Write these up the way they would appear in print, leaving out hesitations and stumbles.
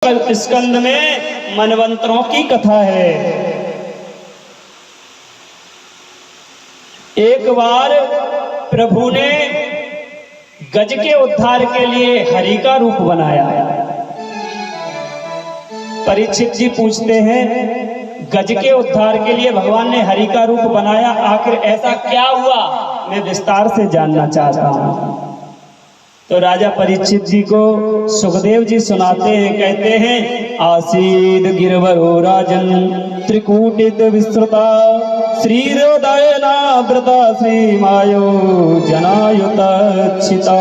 स्कंद में मनवंतरों की कथा है। एक बार प्रभु ने गज के उद्धार के लिए हरि का रूप बनाया। परीक्षित जी पूछते हैं, गज के उद्धार के लिए भगवान ने हरि का रूप बनाया, आखिर ऐसा क्या हुआ? मैं विस्तार से जानना चाहता हूं। तो राजा परीक्षित जी को सुखदेव जी सुनाते हैं, कहते हैं, आसीद गिरवरो राजन त्रिकूटित विस्तृता श्रीरोदयना व्रता श्री मायो जनायुत छिता।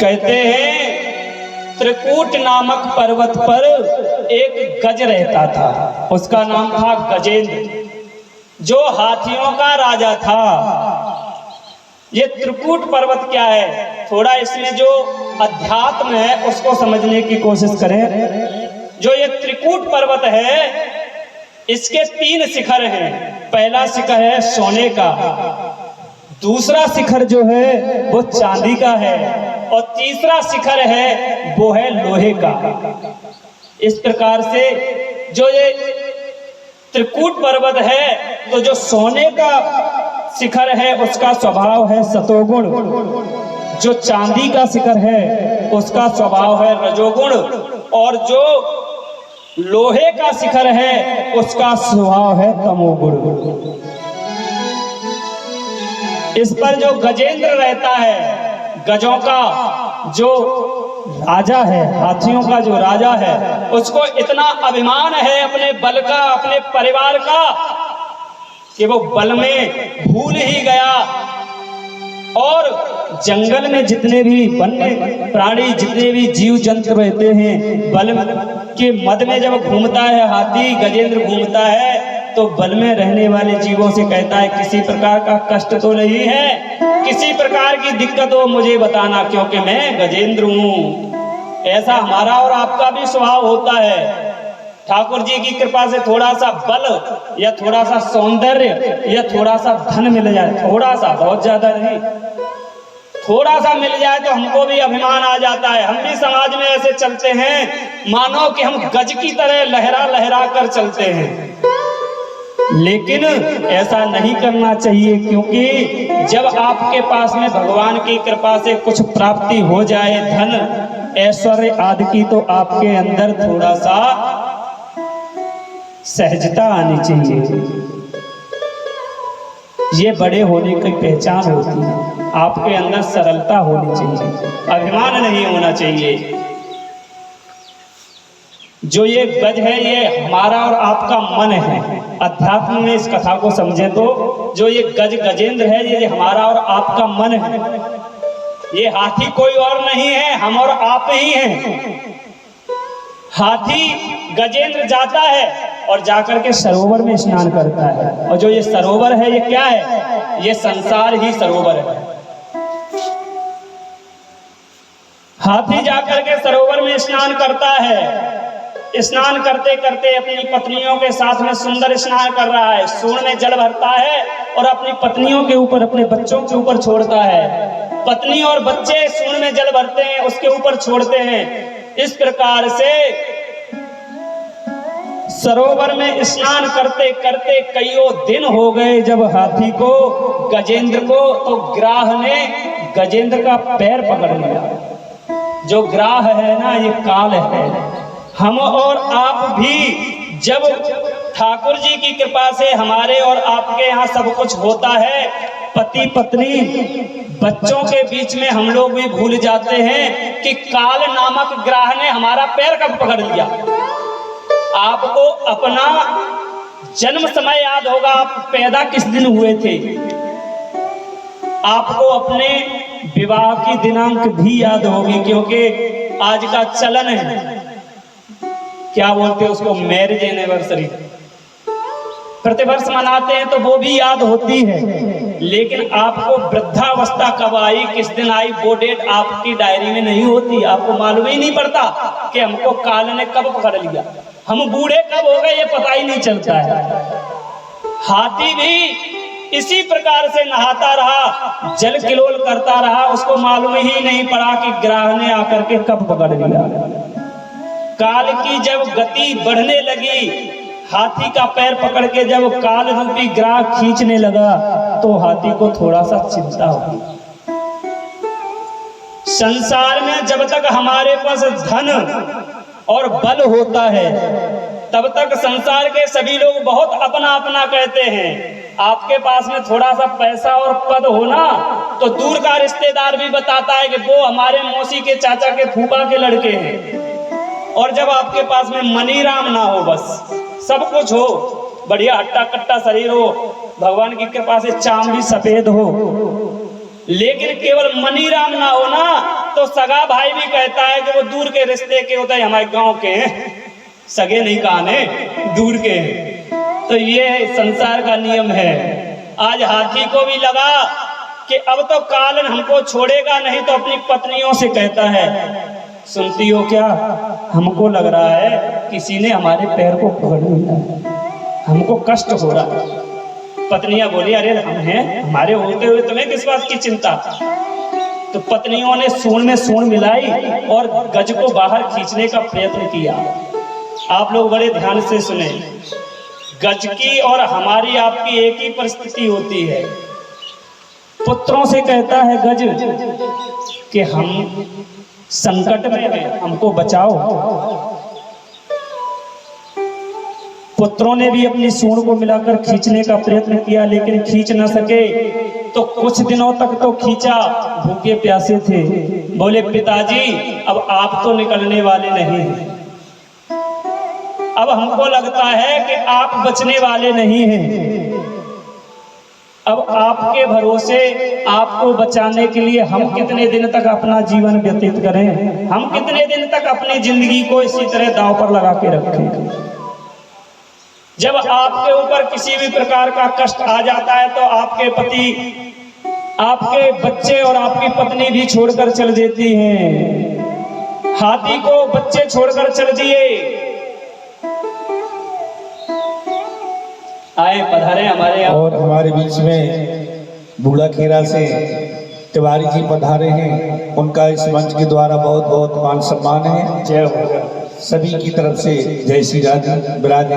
कहते हैं त्रिकूट नामक पर्वत पर एक गज रहता था, उसका नाम था गजेंद्र, जो हाथियों का राजा था। ये त्रिकूट पर्वत क्या है, थोड़ा इसमें जो अध्यात्म है उसको समझने की कोशिश करें। जो ये त्रिकूट पर्वत है, इसके 3 शिखर हैं। पहला शिखर है सोने का, दूसरा शिखर जो है वो चांदी का है, और तीसरा शिखर है वो है लोहे का। इस प्रकार से जो ये त्रिकूट पर्वत है, तो जो सोने का शिखर है उसका स्वभाव है सतोगुण, जो चांदी का शिखर है उसका स्वभाव है रजोगुण, और जो लोहे का शिखर है उसका स्वभाव है तमोगुण। इस पर जो गजेंद्र रहता है, गजों का जो राजा है, हाथियों का जो राजा है, उसको इतना अभिमान है अपने बल का, अपने परिवार का, कि वो बल में भूल ही गया, और जंगल में जितने भी वन्य प्राणी, जितने भी जीव जंतु रहते हैं, बल के मद में जब घूमता है हाथी, गजेंद्र घूमता है, तो बल में रहने वाले जीवों से कहता है, किसी प्रकार का कष्ट तो नहीं है, किसी प्रकार की दिक्कत हो मुझे बताना, क्योंकि मैं गजेंद्र हूं। ऐसा हमारा और आपका भी स्वभाव होता है। ठाकुर जी की कृपा से थोड़ा सा बल या थोड़ा सा सौंदर्य या थोड़ा सा धन मिल जाए, थोड़ा सा, बहुत ज्यादा नहीं, थोड़ा सा मिल जाए तो हमको भी अभिमान आ जाता है। हम भी समाज में ऐसे चलते हैं मानो कि हम गज की तरह लहरा लहरा कर चलते हैं, लेकिन ऐसा नहीं करना चाहिए, क्योंकि जब आपके पास में भगवान की कृपा से कुछ प्राप्ति हो जाए, धन ऐश्वर्य आदि की, तो आपके अंदर थोड़ा सा सहजता आनी चाहिए। ये बड़े होने की पहचान होती है। आपके अंदर सरलता होनी चाहिए, अभिमान नहीं होना चाहिए। जो ये गज है, ये हमारा और आपका मन है। अध्यात्म में इस कथा को समझे तो जो ये गज गजेंद्र है, ये हमारा और आपका मन है। ये हाथी कोई और नहीं है, हम और आप ही हैं। हाथी गजेंद्र जाता है और जाकर के सरोवर में स्नान करता है, और जो ये सरोवर है, ये क्या है? ये संसार ही सरोवर है। हाथी जाकर के सरोवर में स्नान करता है, स्नान करते करते अपनी पत्नियों के साथ में सुंदर स्नान कर रहा है, सूंड में जल भरता है और अपनी पत्नियों के ऊपर, अपने बच्चों के ऊपर छोड़ता है। पत्नी और बच्चे सूंड में जल भरते हैं, उसके ऊपर छोड़ते हैं। इस प्रकार से सरोवर में स्नान करते करते कईयों दिन हो गए। जब हाथी को, गजेंद्र को, तो ग्राह ने गजेंद्र का पैर पकड़ लिया। जो ग्राह है ना, ये काल है। हम और आप भी जब ठाकुर जी की कृपा से हमारे और आपके यहाँ सब कुछ होता है, पति पत्नी बच्चों के बीच में हम लोग भी भूल जाते हैं कि काल नामक ग्राह ने हमारा पैर कब पकड़ लिया। आपको अपना जन्म समय याद होगा, आप पैदा किस दिन हुए थे। आपको अपने विवाह की दिनांक भी याद होगी, क्योंकि आज का चलन है, क्या बोलते हैं उसको, मैरिज एनिवर्सरी, प्रतिवर्ष मनाते हैं, तो वो भी याद होती है। लेकिन आपको वृद्धावस्था कब आई, किस दिन आई, वो डेट आपकी डायरी में नहीं होती। आपको मालूम ही नहीं पड़ता कि हमको काल ने कब पकड़ लिया, हम बूढ़े कब हो गए, ये पता ही नहीं चलता है। हाथी भी इसी प्रकार से नहाता रहा, जल किलोल करता रहा, उसको मालूम ही नहीं पड़ा कि ग्राह ने आकर के कब पकड़ लिया। काल की जब गति बढ़ने लगी, हाथी का पैर पकड़ के जब काल रूपी ग्राह खींचने लगा तो हाथी को थोड़ा सा चिंता हुई। संसार में जब तक हमारे पास धन और बल होता है तब तक संसार के सभी लोग बहुत अपना अपना कहते हैं। आपके पास में थोड़ा सा पैसा और पद होना तो दूर का रिश्तेदार भी बताता है कि वो हमारे मौसी के चाचा के फूफा के लड़के हैं। और जब आपके पास में मनीराम ना हो, बस सब कुछ हो, बढ़िया हट्टा कट्टा शरीर हो, भगवान की कृपा से चाम भी सफेद हो, लेकिन केवल मनीराम ना हो ना तो सगा भाई भी कहता है कि वो दूर के रिश्ते के होते हैं, हमारे गांव के हैं, सगे नहीं कहाने, दूर के हैं। तो ये संसार का नियम है। आज हाथी को भी लगा कि अब तो काल हमको छोड़ेगा नहीं, तो अपनी पत्नियों से कहता है, सुनती हो क्या, हमको लग रहा है किसी ने हमारे पैर को पकड़ लिया, हमको कष्ट हो रहा है। पत्नियां बोली, अरे हम हैं, हमारे होते हुए तुम्हें किस बात की चिंता। तो पत्नियों ने सूंड में सूंड मिलाई और गज को बाहर खींचने का प्रयत्न किया। आप लोग बड़े ध्यान से सुने, गज की और हमारी आपकी एक ही परिस्थिति होती है। पुत्रों से कहता है गज कि हम संकट में हैं, हमको बचाओ। पुत्रों ने भी अपनी सूंड को मिलाकर खींचने का प्रयत्न किया, लेकिन खींच न सके। तो कुछ दिनों तक तो खींचा, भूखे प्यासे थे। बोले, पिताजी अब आप तो निकलने वाले नहीं हैं, अब हमको लगता है कि आप बचने वाले नहीं हैं। अब आपके भरोसे आपको बचाने के लिए हम कितने दिन तक अपना जीवन व्यतीत करें, हम कितने दिन तक अपनी जिंदगी को इसी तरह दांव पर लगा के रखें। जब आपके ऊपर किसी भी प्रकार का कष्ट आ जाता है तो आपके पति, आपके बच्चे और आपकी पत्नी भी छोड़कर चल देती हैं। हाथी को बच्चे छोड़कर चल दिए। आए पधारे हमारे यहाँ। और हमारे बीच में बूढ़ा खेरा से तिवारी जी पधारे हैं, उनका इस मंच के द्वारा बहुत बहुत मान सम्मान है। जय हो। सभी की तरफ से जय श्री राधे विराजे।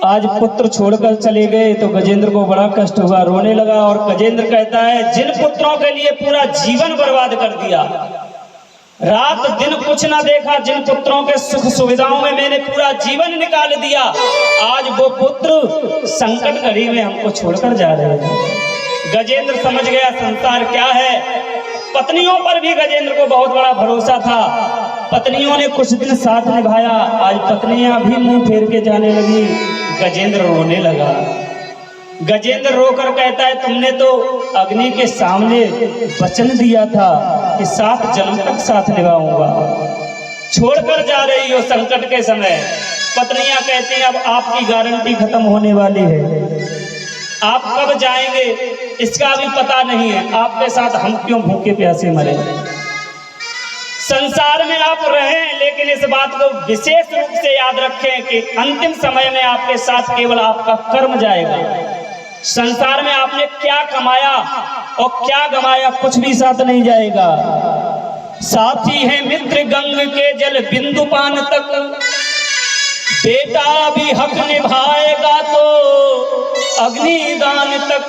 आज पुत्र छोड़कर चले गए तो गजेंद्र को बड़ा कष्ट हुआ, रोने लगा। और गजेंद्र कहता है, जिन पुत्रों के लिए पूरा जीवन बर्बाद कर दिया, रात दिन कुछ ना देखा, जिन पुत्रों के सुख सुविधाओं में मैंने पूरा जीवन निकाल दिया, आज वो पुत्र संकट घड़ी में हमको छोड़कर जा रहे हैं। गजेंद्र समझ गया संसार क्या है। पत्नियों पर भी गजेंद्र को बहुत बड़ा भरोसा था। पत्नियों ने कुछ दिन साथ निभाया, आज पत्नियां भी मुंह फेर के जाने लगी। गजेंद्र रोने लगा। गजेंद्र रोकर कहता है, तुमने तो अग्नि के सामने वचन दिया था कि 7 जन्म तक साथ निभाऊंगा, छोड़कर जा रही हो संकट के समय। पत्नियां कहती हैं, अब आपकी गारंटी खत्म होने वाली है, आप कब जाएंगे इसका भी पता नहीं है, आपके साथ हम क्यों भूखे प्यासे मरे। संसार में आप रहें, लेकिन इस बात को विशेष रूप से याद रखें कि अंतिम समय में आपके साथ केवल आपका कर्म जाएगा। संसार में आपने क्या कमाया और क्या गमाया, कुछ भी साथ नहीं जाएगा। साथी है मित्र गंग के जल बिंदु पान तक, बेटा भी हक निभाएगा तो अग्निदान तक।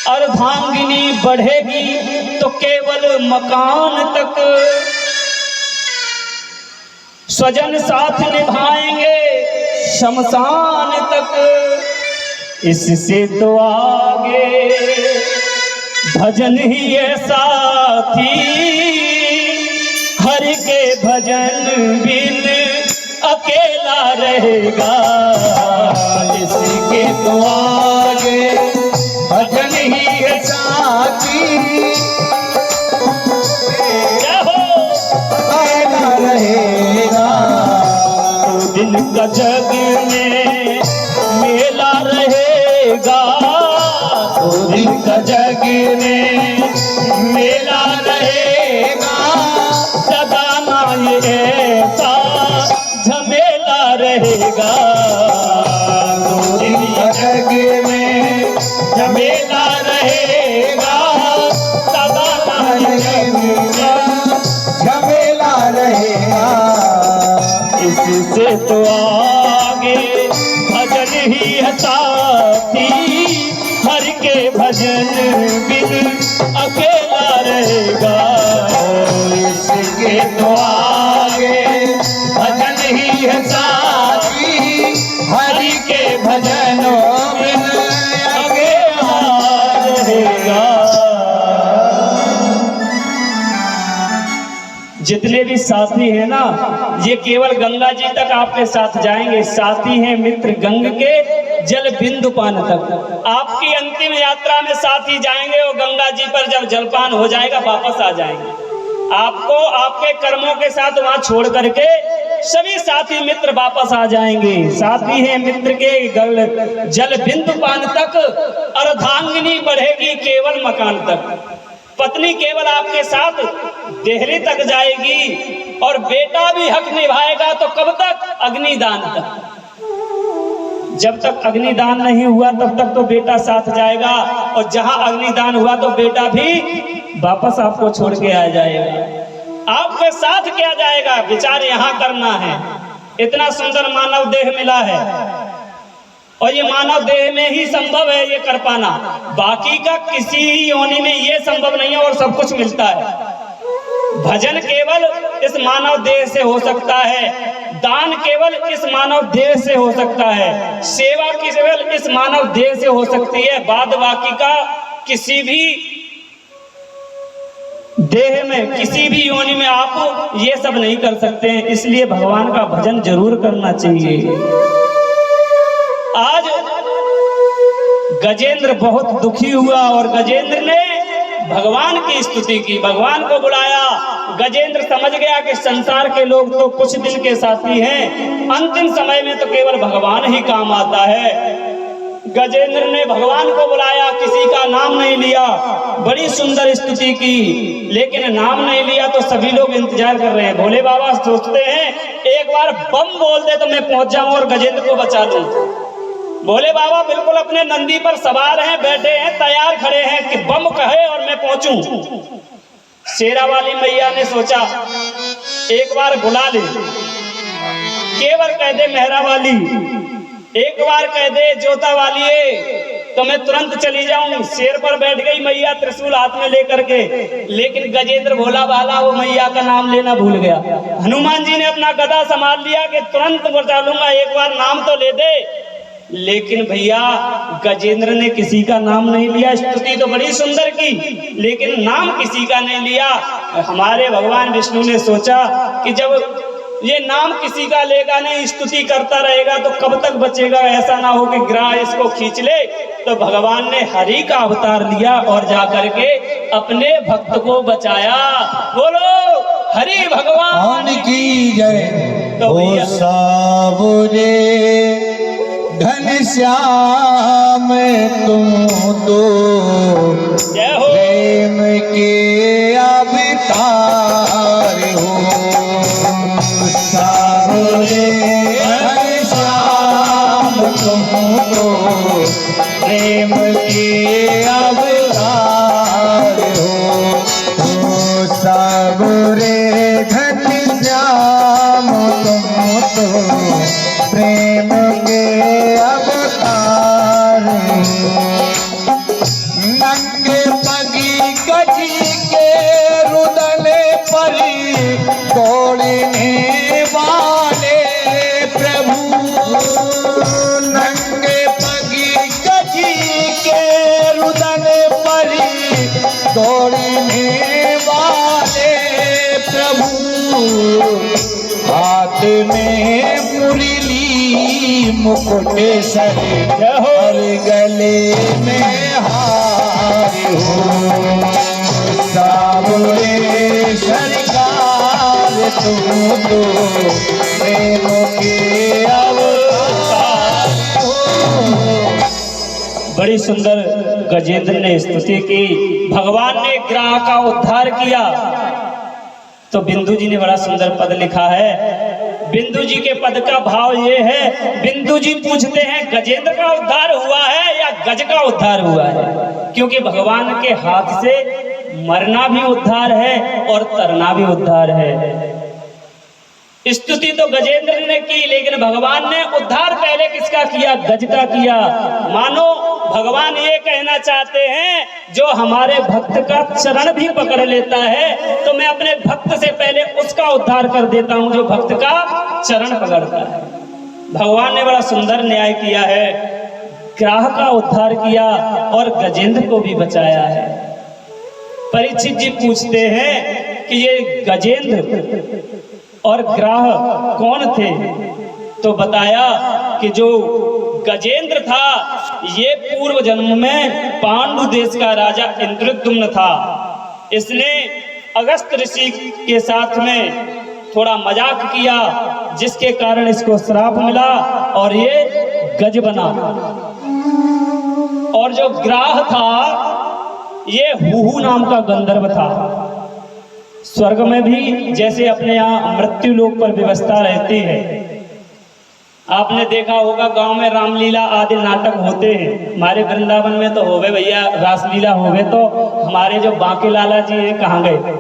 अर्धांगिनी बढ़ेगी तो केवल मकान तक, स्वजन साथ निभाएंगे शमशान तक। इससे तो आगे भजन ही है साथी, हरि के भजन बिन अकेला रहेगा। इसके तो आगे भजन ही है साथी, क्या हो अकेला रहेगा। तो दिन का जग में मेला रहेगा, तो दिन का जग में मेला रहेगा। सदा ना ये ऐसा झमेला रहेगा। तो आगे भजन ही है साथी, हरि के भजन बिन अकेला रहेगा। इसके तो आगे भजन ही है साथी, हरि के भजनों बिन अकेला रहेगा। जितने भी साथी हैं ना, ये केवल गंगा जी तक आपके साथ जाएंगे। साथी हैं मित्र गंग के, जल बिंदु पान तक। आपकी अंतिम यात्रा में साथी जाएंगे और गंगा जी पर जब जलपान हो जाएगा वापस आ जाएंगे। आपको आपके कर्मों के साथ वहां छोड़ करके सभी साथी मित्र वापस आ जाएंगे। साथी हैं मित्र के जल बिंदु पान तक, अर्धांगिनी बढ़ेगी केवल मकान तक। पत्नी केवल आपके साथ देहरी तक जाएगी और बेटा भी हक निभाएगा तो कब तक? अग्निदान तक। जब तक अग्निदान नहीं हुआ तब तक तो बेटा साथ जाएगा, और जहां अग्निदान हुआ तो बेटा भी वापस आपको छोड़ के आ जाएगा। आपके साथ क्या जाएगा विचार यहां करना है। इतना सुंदर मानव देह मिला है और ये मानव देह में ही संभव है ये कर पाना, बाकी का किसी ही योनि में ये संभव नहीं है और सब कुछ मिलता है। भजन केवल इस मानव देह से हो सकता है, दान केवल इस मानव देह से हो सकता है, सेवा केवल इस मानव देह से हो सकती है। बाद बाकी का किसी भी देह में, किसी भी योनि में आप ये सब नहीं कर सकते हैं। इसलिए भगवान का भजन जरूर करना चाहिए। आज गजेंद्र बहुत दुखी हुआ और गजेंद्र ने भगवान की स्तुति की, भगवान को बुलाया। गजेंद्र समझ गया कि संसार के लोग तो कुछ दिन के साथी हैं, अंतिम समय में तो केवल भगवान ही काम आता है। गजेंद्र ने भगवान को बुलाया, किसी का नाम नहीं लिया, बड़ी सुंदर स्तुति की, लेकिन नाम नहीं लिया तो सभी लोग इंतजार कर रहे हैं। भोले बाबा सोचते हैं एक बार बम बोल दे तो मैं पहुंच जाऊं और गजेंद्र को बचा दूं। भोले बाबा बिल्कुल अपने नंदी पर सवार हैं, बैठे हैं, तैयार खड़े हैं कि बम कहे और मैं पहुंचूं। शेरा वाली मैया ने सोचा एक बार बुला ले, केवल कह दे मेहरा वाली, एक बार कह दे जोता वाली तो मैं तुरंत चली जाऊं। शेर पर बैठ गई मैया त्रिशूल हाथ में लेकर के, लेकिन गजेंद्र भोला भाला वो मैया का नाम लेना भूल गया। हनुमान जी ने अपना गदा संभाल लिया कि तुरंत बचा लूंगा, एक बार नाम तो ले दे। लेकिन भैया गजेंद्र ने किसी का नाम नहीं लिया। स्तुति तो बड़ी सुंदर की, लेकिन नाम किसी का नहीं लिया। हमारे भगवान विष्णु ने सोचा कि जब ये नाम किसी का लेगा नहीं, स्तुति करता रहेगा तो कब तक बचेगा। ऐसा ना हो कि ग्राह इसको खींच ले। तो भगवान ने हरि का अवतार लिया और जाकर के अपने भक्त को बचाया। बोलो हरि भगवान की जय। तो ओ सावरे घनश्याम तुम तो प्रेम के अवतार हो। सावरे घनश्याम तुम तो प्रेम के अवतार हो। सावरे घनश्याम तुम तो प्रेम के अवतार। नंगे पगी गजी के रुदले पर दौड़ने वाले प्रभु। नंगे पगी गजी के रुदले पर दौड़ने वाले प्रभु। हाथ में मुरली मुकुट सर और गले में हार हो। सावरे सरकार तुम तो प्रेम के अवतार हो। बड़ी सुंदर गजेंद्र ने स्तुति की, भगवान ने ग्राह का उद्धार किया। तो बिंदु जी ने बड़ा सुंदर पद लिखा है। बिंदु जी के पद का भाव ये है, बिंदु जी पूछते हैं गजेंद्र का उद्धार हुआ है या गज का उद्धार हुआ है? क्योंकि भगवान के हाथ से मरना भी उद्धार है और तरना भी उद्धार है। स्तुति तो गजेंद्र ने की, लेकिन भगवान ने उद्धार पहले किसका किया? गज का किया। मानो भगवान ये कहना चाहते हैं, जो हमारे भक्त का चरण भी पकड़ लेता है तो मैं अपने भक्त से पहले उसका उद्धार कर देता हूं जो भक्त का चरण पकड़ता है। भगवान ने बड़ा सुंदर न्याय किया है, ग्राह का उद्धार किया और गजेंद्र को भी बचाया है। परीक्षित जी पूछते हैं कि ये गजेंद्र और ग्राह कौन थे? तो बताया कि जो गजेंद्र था ये पूर्व जन्म में पांडु देश का राजा इंद्रद्युम्न था। इसने अगस्त ऋषि के साथ में थोड़ा मजाक किया, जिसके कारण इसको श्राप मिला और ये गज बना। और जो ग्राह था ये हुहू नाम का गंधर्व था। स्वर्ग में भी जैसे अपने यहाँ मृत्यु लोक पर व्यवस्था रहती है, आपने देखा होगा गांव में रामलीला आदि नाटक होते हैं। हमारे वृंदावन में तो होवे भैया, रासलीला होवे। तो हमारे जो बांके लाला जी हैं कहाँ गए?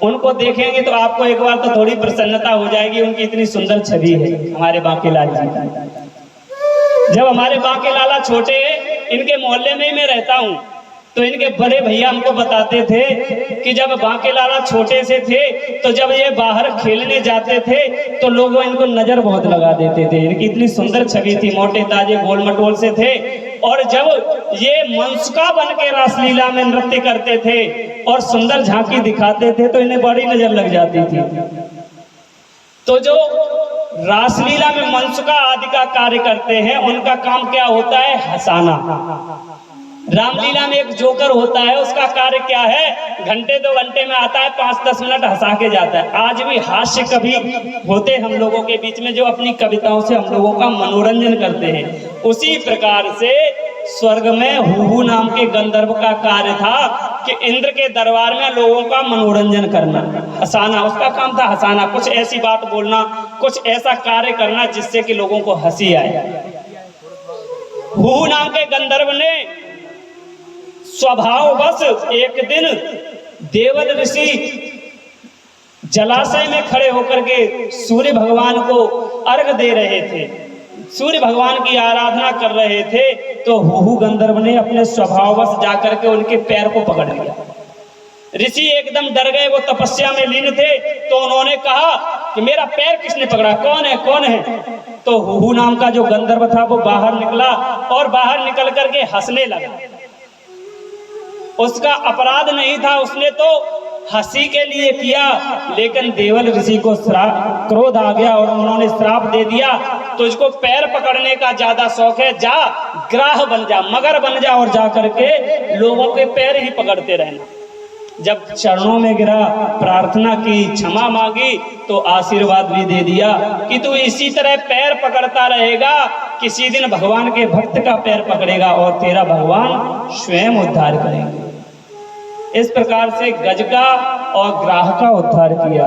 उनको देखेंगे तो आपको एक बार तो थोड़ी प्रसन्नता हो जाएगी, उनकी इतनी सुंदर छवि है हमारे बांके लाल जी। जब हमारे बांके लाला छोटे, इनके मोहल्ले में ही मैं रहता हूँ, तो इनके बड़े भैया हमको बताते थे कि जब बांके लाला छोटे से थे तो जब ये बाहर खेलने जाते थे तो लोग इनको नजर बहुत लगा देते थे। इनकी इतनी सुंदर छवि थी, मोटे ताजे गोल मटोल से थे। और जब ये मनसुका बन के रासलीला में नृत्य करते थे और सुंदर झांकी दिखाते थे तो इन्हें बड़ी नजर लग जाती थी। तो जो रासलीला में मनसुका आदि का कार्य करते हैं उनका काम क्या होता है? हंसाना। रामलीला में एक जोकर होता है, उसका कार्य क्या है? घंटे 2 घंटे में आता है, 5-10 मिनट हंसा के जाता है। आज भी हास्य कवि होते हम लोगों के बीच में जो अपनी कविताओं से हम लोगों का मनोरंजन करते हैं। उसी प्रकार से स्वर्ग में हुहू नाम के गंधर्व का कार्य था कि इंद्र के दरबार में लोगों का मनोरंजन करना, हंसाना। उसका काम था हंसाना, कुछ ऐसी बात बोलना, कुछ ऐसा कार्य करना जिससे कि लोगों को हंसी आए। हुहू नाम के गंधर्व ने स्वभाववश एक दिन देवल ऋषि जलाशय में खड़े होकर के सूर्य भगवान को अर्घ दे रहे थे, सूर्य भगवान की आराधना कर रहे थे। तो हुहू गंधर्व ने अपने स्वभाववश जाकर के उनके पैर को पकड़ लिया। ऋषि एकदम डर गए, वो तपस्या में लीन थे। तो उन्होंने कहा कि मेरा पैर किसने पकड़ा? कौन है, कौन है? तो हुहू नाम का जो गंधर्व था वो बाहर निकला और बाहर निकल करके हंसने लगा। उसका अपराध नहीं था, उसने तो हंसी के लिए किया, लेकिन देवल ऋषि को क्रोध आ गया और उन्होंने श्राप दे दिया, तुझको पैर पकड़ने का ज्यादा शौक है, जा ग्राह बन जा, मगर बन जा और जा करके लोगों के पैर ही पकड़ते रहना। जब चरणों में गिरा, प्रार्थना की, क्षमा मांगी, तो आशीर्वाद भी दे दिया कि तू इसी तरह पैर पकड़ता रहेगा, किसी दिन भगवान के भक्त का पैर पकड़ेगा और तेरा भगवान स्वयं उद्धार करेंगे। इस प्रकार से गज का और ग्राह का उद्धार किया।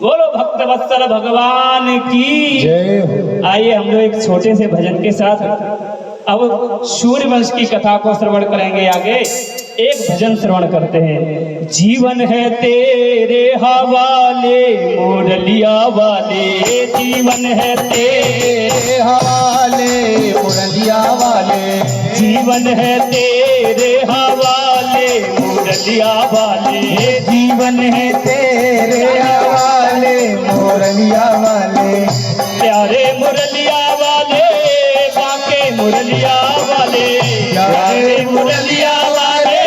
बोलो भक्त वत्सल भगवान की जय। आइए हम लोग एक छोटे से भजन के साथ अब सूर्यवंश की कथा को श्रवण करेंगे। आगे एक भजन श्रवण करते हैं। जीवन है तेरे हवाले मुरलिया वाले, जीवन है तेरे हवाले मुरलिया वाले, जीवन है तेरे हवाले मुरलिया वाले, जीवन है तेरे हवाले मुरलिया वाले, प्यारे मुरलिया वाले, बांके मुरलिया वाले, प्यारे मुरलिया वाले,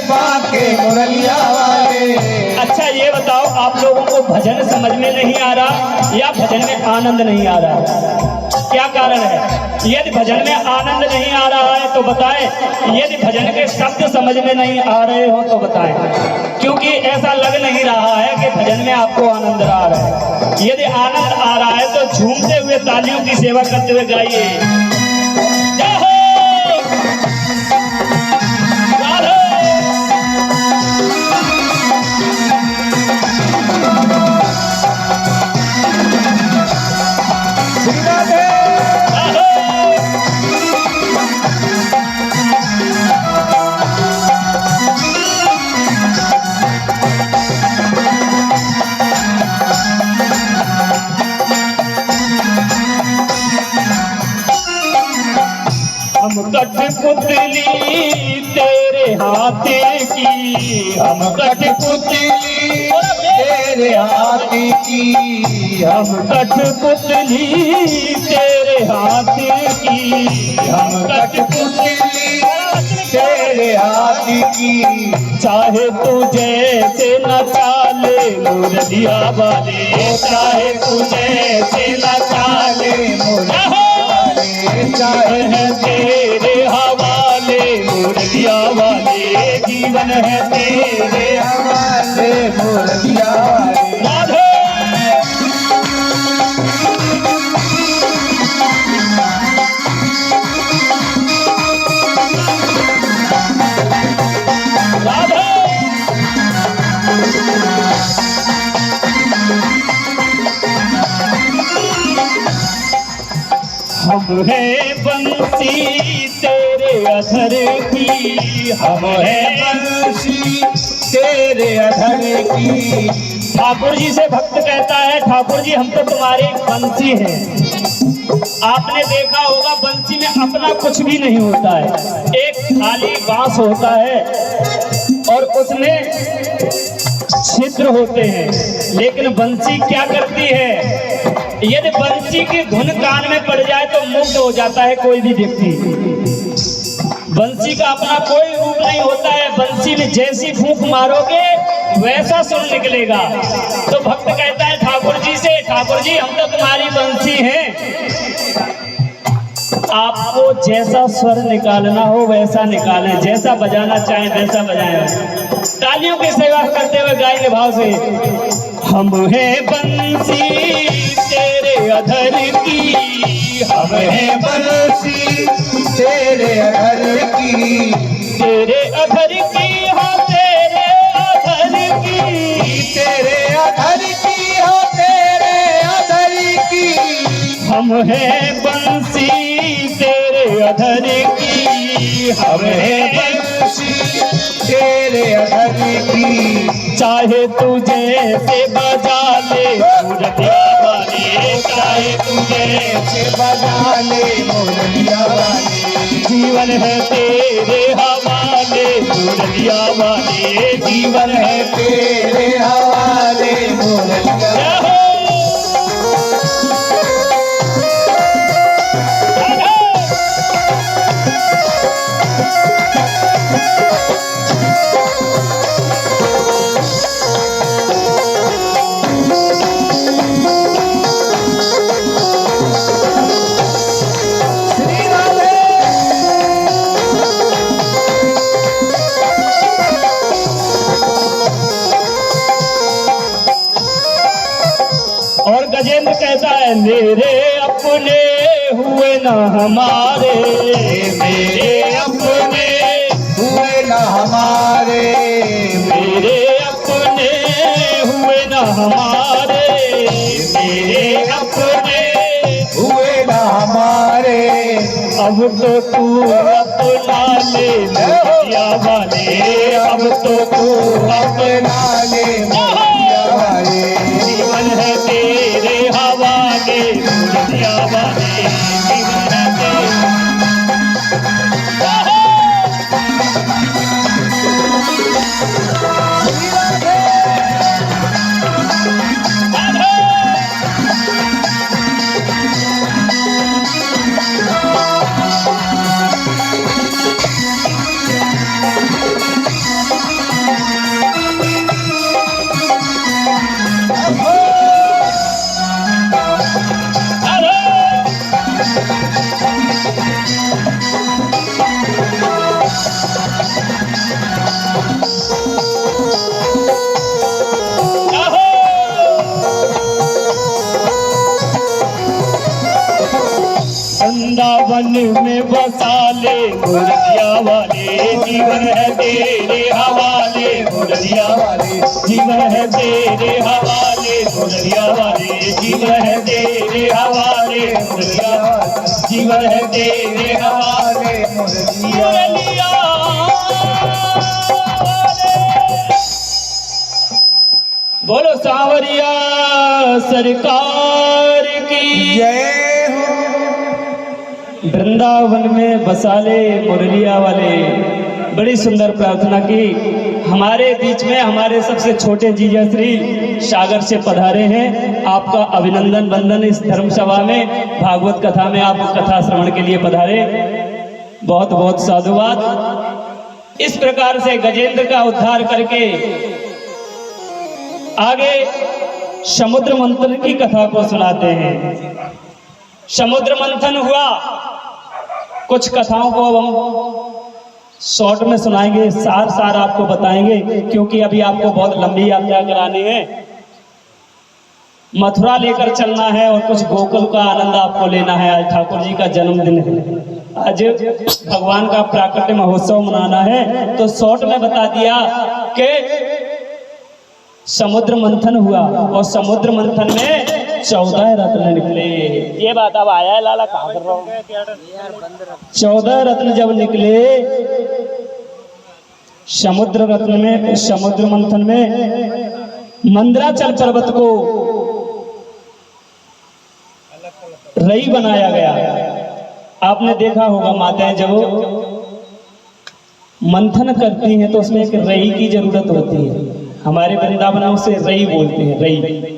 बांके मुरलिया वाले। अच्छा ये बताओ, आप लोगों को भजन समझ में नहीं आ रहा या भजन में आनंद नहीं आ रहा? क्या कारण है? यदि भजन में आनंद नहीं आ रहा है तो बताएं, यदि भजन के शब्द समझ में नहीं आ रहे हो तो बताएं, क्योंकि ऐसा लग नहीं रहा है कि भजन में आपको आनंद आ रहा है। यदि आनंद आ रहा है तो झूमते हुए तालियों की सेवा करते हुए गाइए। कठपुतली तेरे हाथ की, हम कठपुतली तेरे हाथ की, हम कठपुतली तेरे हाथ की, हम कठपुतली तेरे हाथ की। चाहे तू जैसे नचा ले मुरलिया वाले, चाहे तू जैसे नचा ले मुरलिया वाले, चाहे है तेरे हवाले मुरलिया वाले, जीवन है तेरे हवाले मुरलिया वाले। राधे राधे हम है बंसी तेरे अधर की, हम है बंसी तेरे अधर की। ठाकुर जी से भक्त कहता है, ठाकुर जी हम तो तुम्हारे बंसी हैं। आपने देखा होगा बंसी में अपना कुछ भी नहीं होता है, एक खाली बांस होता है और उसमें छिद्र होते हैं, लेकिन बंसी क्या करती है, यदि बंसी की धुन कान में पड़ जाए तो मुग्ध हो जाता है कोई भी व्यक्ति। बंसी का अपना कोई रूप नहीं होता है, बंसी में जैसी फूंक मारोगे वैसा सुर निकलेगा। तो भक्त कहता है ठाकुर जी से, ठाकुर जी हम तो तुम्हारी बंसी हैं, आपको जैसा स्वर निकालना हो वैसा निकालें, जैसा बजाना चाहें वैसा बजाएं। तालियों की सेवा करते हुए गाएंगे भाव से। हम हैं बंसी तेरे अधर की, हम हैं बंसी तेरे अधर की, तेरे अधर की, हाँ तेरे अधर की, तेरे अधर की, हो तेरे अधर की। हम हैं बंसी तेरे अधर की, हम हैं बंसी तेरे अधर की। चाहे तू जैसे बजा ले मुरलिया वाले, चाहे तू जैसे बजा ले मुरलिया वाले, जीवन है तेरे हवाले मुरलिया वाले, जीवन है तेरे हवाले मुरलिया। और गजेंद्र कहता है मेरे अपने हुए न हमारे, मेरे अपने हुए न हमारे, मेरे अपने हुए न हमारे, मेरे अपने हुए न हमारे। अब तो तू अपना ले मुरलिया वाले, अब तो तू अपना ले मुरलिया वाले, जीवन है तेरे हवाले मुरलिया वाले, जीवन है तेरे। वृंदावन में बसा ले मुरलिया वाले, जीवन है तेरे हवाले मुरलिया वाले, जीवन है तेरे हवाले मुरलिया वाले, जीवन है तेरे हवाले मुरलिया वाले, जीवन है तेरे हवाले मुरलिया वाले। बोलो सांवरिया सरकार की जय हो। वृंदावन में बसाले मुरलिया वाले। बड़ी सुंदर प्रार्थना की। हमारे बीच में हमारे सबसे छोटे जीजा श्री सागर से पधारे हैं। आपका अभिनंदन वंदन। इस धर्म सभा में भागवत कथा में आप कथा श्रवण के लिए पधारे, बहुत बहुत साधुवाद। इस प्रकार से गजेंद्र का उद्धार करके आगे समुद्र मंथन की कथा को सुनाते हैं। समुद्र मंथन हुआ। कुछ कथाओं को अब हम शॉर्ट में सुनाएंगे, सार आपको बताएंगे, क्योंकि अभी आपको बहुत लंबी यात्रा करानी है। मथुरा लेकर चलना है और कुछ गोकुल का आनंद आपको लेना है। आज ठाकुर जी का जन्मदिन है, आज भगवान का प्राकट्य महोत्सव मनाना है। तो शॉर्ट में बता दिया कि समुद्र मंथन हुआ और समुद्र मंथन में 14 रत्न निकले। ये बात अब आया है लाला, कहाँ कर रहा हूँ। 14 रत्न जब निकले समुद्र मंथन में मंदराचल पर्वत को रई बनाया गया। आपने देखा होगा माताएं जब मंथन करती हैं तो उसमें एक रई की जरूरत होती है। हमारे वृंदावन में उसे रई बोलते हैं, रई।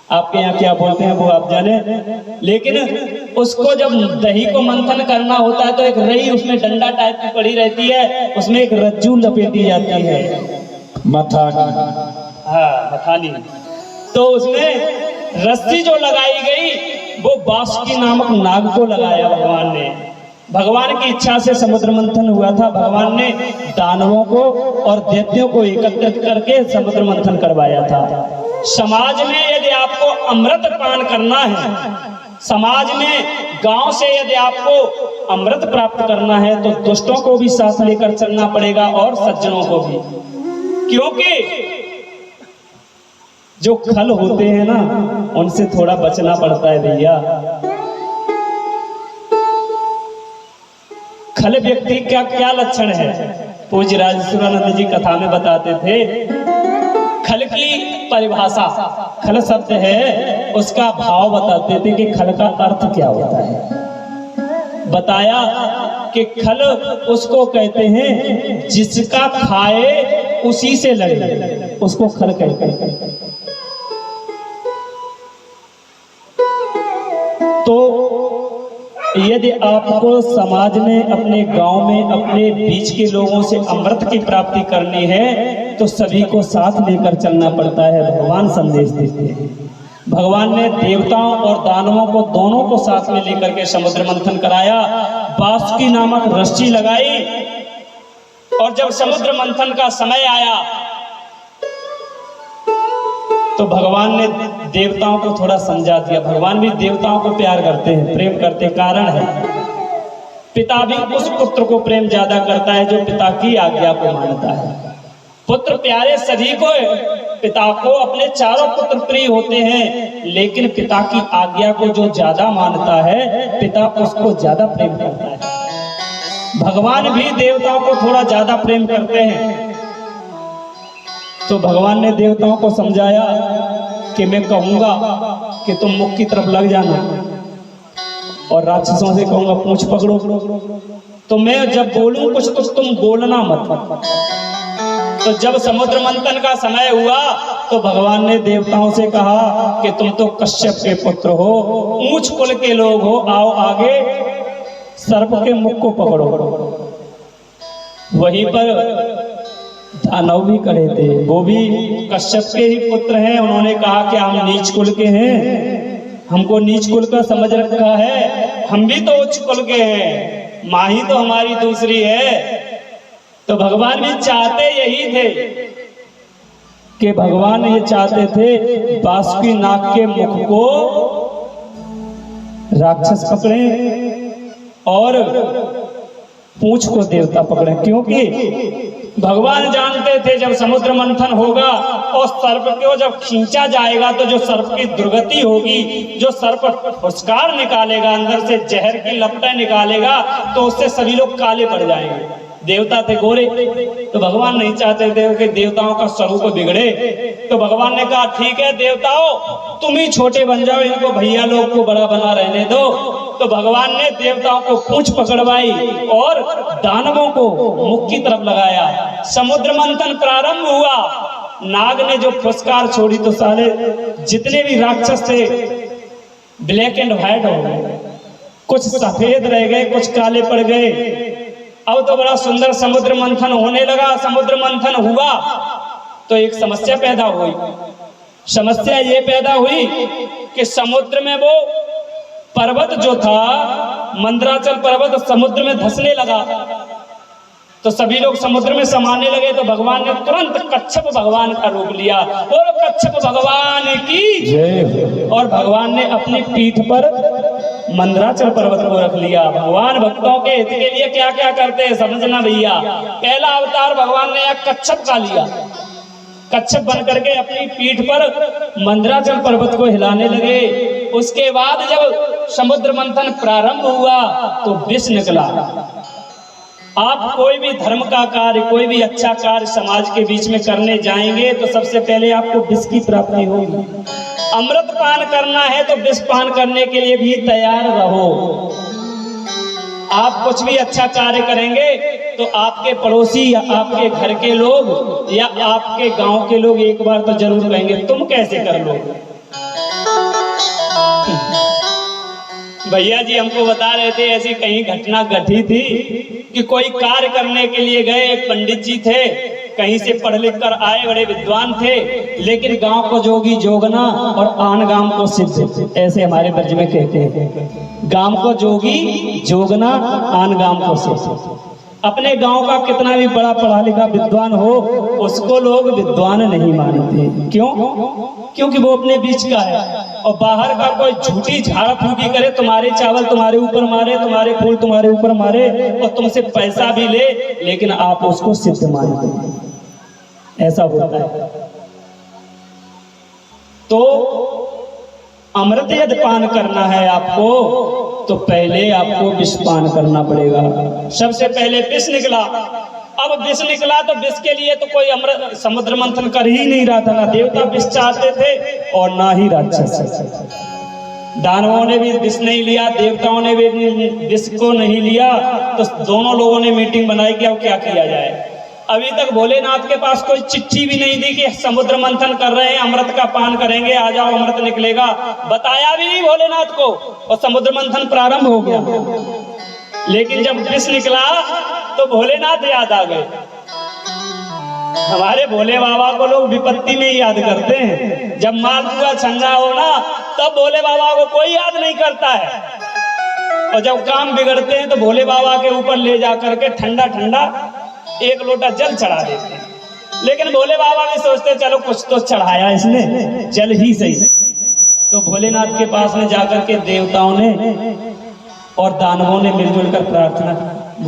आपके यहाँ क्या बोलते हैं वो आप जाने। लेकिन उसको जब दही को मंथन करना होता है तो एक रई उसमें डंडा टाइप की पड़ी रहती है, उसमें एक रज्जू लपेटी जाती है, मथानी। हाँ, मथानी। तो उसमें रस्सी जो लगाई गई वो बासुकी नामक नाग को लगाया भगवान ने। भगवान की इच्छा से समुद्र मंथन हुआ था। भगवान ने दानवों को और दैत्यों को एकत्रित करके समुद्र मंथन करवाया था। समाज में यदि आपको अमृत पान करना है, समाज में गांव से यदि आपको अमृत प्राप्त करना है तो दुष्टों को भी साथ लेकर चलना पड़ेगा और सज्जनों को भी। क्योंकि जो खल होते हैं ना उनसे थोड़ा बचना पड़ता है भैया। खल व्यक्ति का क्या लक्षण है? पूज्य राजसूरानंद जी कथा में बताते थे। खल की परिभाषा, खल शब्द है उसका भाव बताते थे कि खल का अर्थ क्या होता है। बताया कि खल उसको कहते हैं जिसका खाए उसी से लड़े, उसको खल कहते हैं। तो यदि आपको समाज में, अपने गांव में, अपने बीच के लोगों से अमृत की प्राप्ति करनी है तो सभी को साथ लेकर चलना पड़ता है। भगवान संदेश देते हैं। भगवान ने देवताओं और दानवों को दोनों को साथ में लेकर के समुद्र मंथन कराया। बासुकी नामक रस्सी लगाई और जब समुद्र मंथन का समय आया तो भगवान ने देवताओं को थोड़ा समझा दिया। भगवान भी देवताओं को प्यार करते हैं, प्रेम करते। कारण है पिता भी उस पुत्र को प्रेम ज्यादा करता है जो पिता की आज्ञा को मानता है। पुत्र प्यारे सभी को, पिता को अपने चारों पुत्र प्रिय होते हैं, लेकिन पिता की आज्ञा को जो ज्यादा मानता है पिता उसको ज्यादा प्रेम करता है। भगवान भी देवताओं को थोड़ा ज्यादा प्रेम करते हैं। तो भगवान ने देवताओं को समझाया कि मैं कहूंगा कि तुम मुख की तरफ लग जाना और राक्षसों से कहूंगा पूंछ पकड़ो। तो मैं जब बोलूं कुछ तो तुम बोलना मत। तो जब समुद्र मंथन का समय हुआ तो भगवान ने देवताओं से कहा कि तुम तो कश्यप के पुत्र हो, ऊंच कुल के लोग हो, आओ आगे सर्प के मुख को पकड़ो। वहीं पर दानव भी खड़े थे, वो भी कश्यप के ही पुत्र हैं। उन्होंने कहा कि हम नीच कुल के हैं, हमको नीच कुल का समझ रखा है, हम भी तो उच्च कुल के हैं, माँ ही तो हमारी दूसरी है। तो भगवान भी चाहते यही थे कि भगवान ये चाहते थे बासुकी नाग के मुख को राक्षस पकड़े और पूंछ को देवता पकड़े। क्योंकि भगवान जानते थे जब समुद्र मंथन होगा और सर्प को जब खींचा जाएगा तो जो सर्प की दुर्गति होगी, जो सर्प फुसकार निकालेगा, अंदर से जहर की लपटें निकालेगा, तो उससे सभी लोग काले पड़ जाएंगे। देवता थे गोरे, तो भगवान नहीं चाहते थे कि देवताओं का स्वरूप बिगड़े। तो भगवान ने कहा ठीक है देवताओं तुम ही छोटे बन जाओ, इनको भैया लोग को बड़ा बना रहने दो। तो भगवान ने देवताओं को पूंछ पकड़वाई और दानवों को मुख की तरफ लगाया। समुद्र मंथन प्रारंभ हुआ, नाग ने जो फुसकार छोड़ी तो साले जितने भी राक्षस थे ब्लैक एंड व्हाइट हो गए, कुछ सफेद रह गए, कुछ काले पड़ गए। अब तो बड़ा सुंदर समुद्र मंथन होने लगा। समुद्र मंथन हुआ तो एक समस्या पैदा हुई। समस्या ये पैदा हुई कि समुद्र में वो पर्वत जो था मंदराचल पर्वत समुद्र में धंसने लगा, तो सभी लोग समुद्र में समाने लगे। तो भगवान ने तुरंत कच्छप भगवान का रूप लिया और कच्छप भगवान की जय। और भगवान ने अपनी पीठ पर मंदराचल पर्वत को रख लिया। भगवान भक्तों के हित के लिए क्या क्या करते हैं समझना भैया। पहला अवतार भगवान ने एक कच्छप का लिया, कच्छप बन करके अपनी पीठ पर मंदराचल पर्वत को हिलाने लगे। उसके बाद जब समुद्र मंथन प्रारंभ हुआ तो विष निकला। आप कोई भी धर्म का कार्य, कोई भी अच्छा कार्य समाज के बीच में करने जाएंगे तो सबसे पहले आपको विष की प्राप्ति होगी। अमृत पान करना है तो विष पान करने के लिए भी तैयार रहो। आप कुछ भी अच्छा कार्य करेंगे तो आपके पड़ोसी या आपके घर के लोग या आपके गांव के लोग एक बार तो जरूर कहेंगे तुम कैसे कर लोगे। भैया जी हमको बता रहे थे ऐसी कहीं घटना घटी थी कि कोई कार्य करने के लिए गए, एक पंडित जी थे, कहीं से पढ़ लिख कर आए, बड़े विद्वान थे, लेकिन गांव को जोगी जोगना और आन गांव को सिद्ध, ऐसे हमारे ब्रज में कहते हैं। गांव को जोगी जोगना, आन गांव को सिद्ध। अपने गांव का कितना भी बड़ा पढ़ा लिखा विद्वान हो उसको लोग विद्वान नहीं मानते। क्यों? क्योंकि वो अपने बीच का है और बाहर का कोई झूठी झाड़ फूकी करे, तुम्हारे चावल तुम्हारे ऊपर मारे, तुम्हारे फूल तुम्हारे ऊपर मारे और तुमसे पैसा भी ले, लेकिन आप उसको सिद्ध मानते हैं। ऐसा होता है। तो अमृत यदि पान करना है आपको तो पहले आपको विष पान करना पड़ेगा। सबसे पहले विष निकला। अब विष निकला तो विष के लिए तो कोई अमृत समुद्र मंथन कर ही नहीं रहा था। ना देवता विष चाहते थे और ना ही राक्षस। दानवों ने भी विष नहीं लिया, देवताओं ने भी विष को नहीं लिया। तो दोनों लोगों ने मीटिंग बनाई कि अब क्या किया जाए। अभी तक भोलेनाथ के पास कोई चिट्ठी भी नहीं दी कि समुद्र मंथन कर रहे हैं, अमृत का पान करेंगे, आ जाओ अमृत निकलेगा। बताया भी नहीं भोलेनाथ को और समुद्र मंथन प्रारंभ हो गया। लेकिन जब विष निकला तो भोलेनाथ याद आ गए। हमारे भोले बाबा को लोग विपत्ति में ही याद करते हैं। जब मालपुआ छंगा हो ना तब भोले बाबा को कोई याद नहीं करता है, और जब काम बिगड़ते हैं तो भोले बाबा के ऊपर ले जा करके ठंडा ठंडा एक लोटा जल चढ़ा देते हैं। लेकिन भोले बाबा भी सोचते चलो कुछ तो चढ़ाया इसने, जल ही सही। तो भोलेनाथ के पास में जाकर के देवताओं ने और दानवों ने मिलजुल कर प्रार्थना की।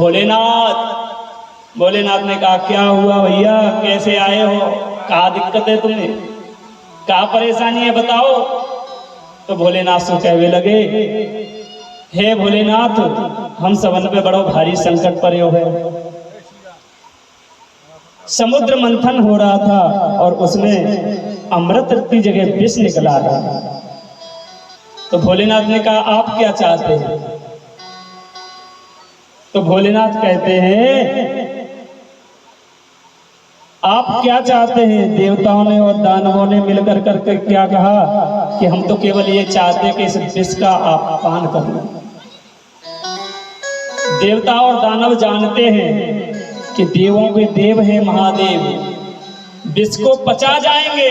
भोलेनाथ ने कहा क्या हुआ भैया, कैसे आए हो, क्या दिक्कत है तुम्हें, क्या परेशानी है बताओ। तो भोलेनाथ से कहने लगे हे भोलेनाथ हम सबन पे बड़ो भारी संकट पड़े हो है। समुद्र मंथन हो रहा था और उसमें अमृत की जगह विष निकला है। तो भोलेनाथ ने कहा आप क्या चाहते हैं। तो भोलेनाथ कहते हैं आप क्या चाहते हैं। देवताओं ने और दानवों ने मिलकर करके क्या कहा कि हम तो केवल ये चाहते हैं कि इस विष का आप पान कर लो। देवता और दानव जानते हैं कि देवों के देव है महादेव, विष को पचा जाएंगे।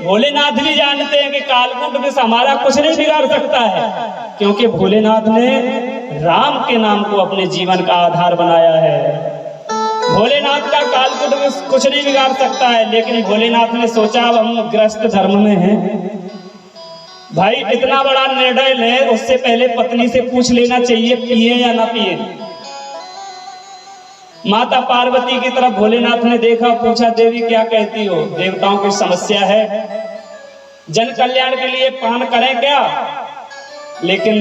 भोलेनाथ भी जानते हैं कि कालकूट विष हमारा कुछ नहीं बिगाड़ सकता है, क्योंकि भोलेनाथ ने राम के नाम को अपने जीवन का आधार बनाया है। भोलेनाथ का कालकूट विष कुछ नहीं बिगाड़ सकता है। लेकिन भोलेनाथ ने सोचा अब हम गृहस्थ धर्म में हैं भाई, इतना बड़ा निर्णय ले उससे पहले पत्नी से पूछ लेना चाहिए पिए या ना पिए। माता पार्वती की तरफ भोलेनाथ ने देखा, पूछा देवी क्या कहती हो। देवताओं की समस्या है, जन कल्याण के लिए पान करें क्या। लेकिन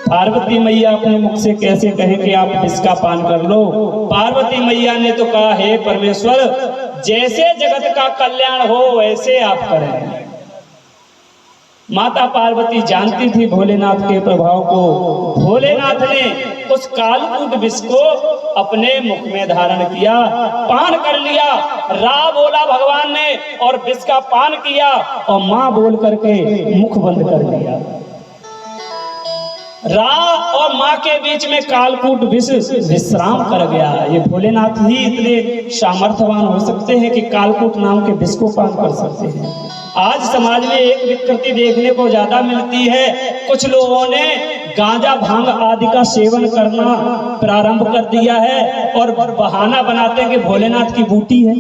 पार्वती मैया अपने मुख से कैसे कहे कि आप इसका पान कर लो। पार्वती मैया ने तो कहा, हे परमेश्वर, जैसे जगत का कल्याण हो वैसे आप करें। माता पार्वती जानती थी भोलेनाथ के प्रभाव को। भोलेनाथ ने उस कालकूट विष को अपने मुख में धारण किया, पान कर लिया। रा बोला भगवान ने और विष का पान किया और मां बोल करके मुख बंद कर लिया। रा और मां के बीच में कालकूट विष विश्राम कर गया। ये भोलेनाथ ही इतने सामर्थ्यवान हो सकते हैं कि कालकूट नाम के विष को पान कर सकते हैं। आज समाज में एक विकृति देखने को ज्यादा मिलती है। कुछ लोगों ने गांजा भांग आदि का सेवन करना प्रारंभ कर दिया है और बहाना बनाते हैं कि भोलेनाथ की बूटी है।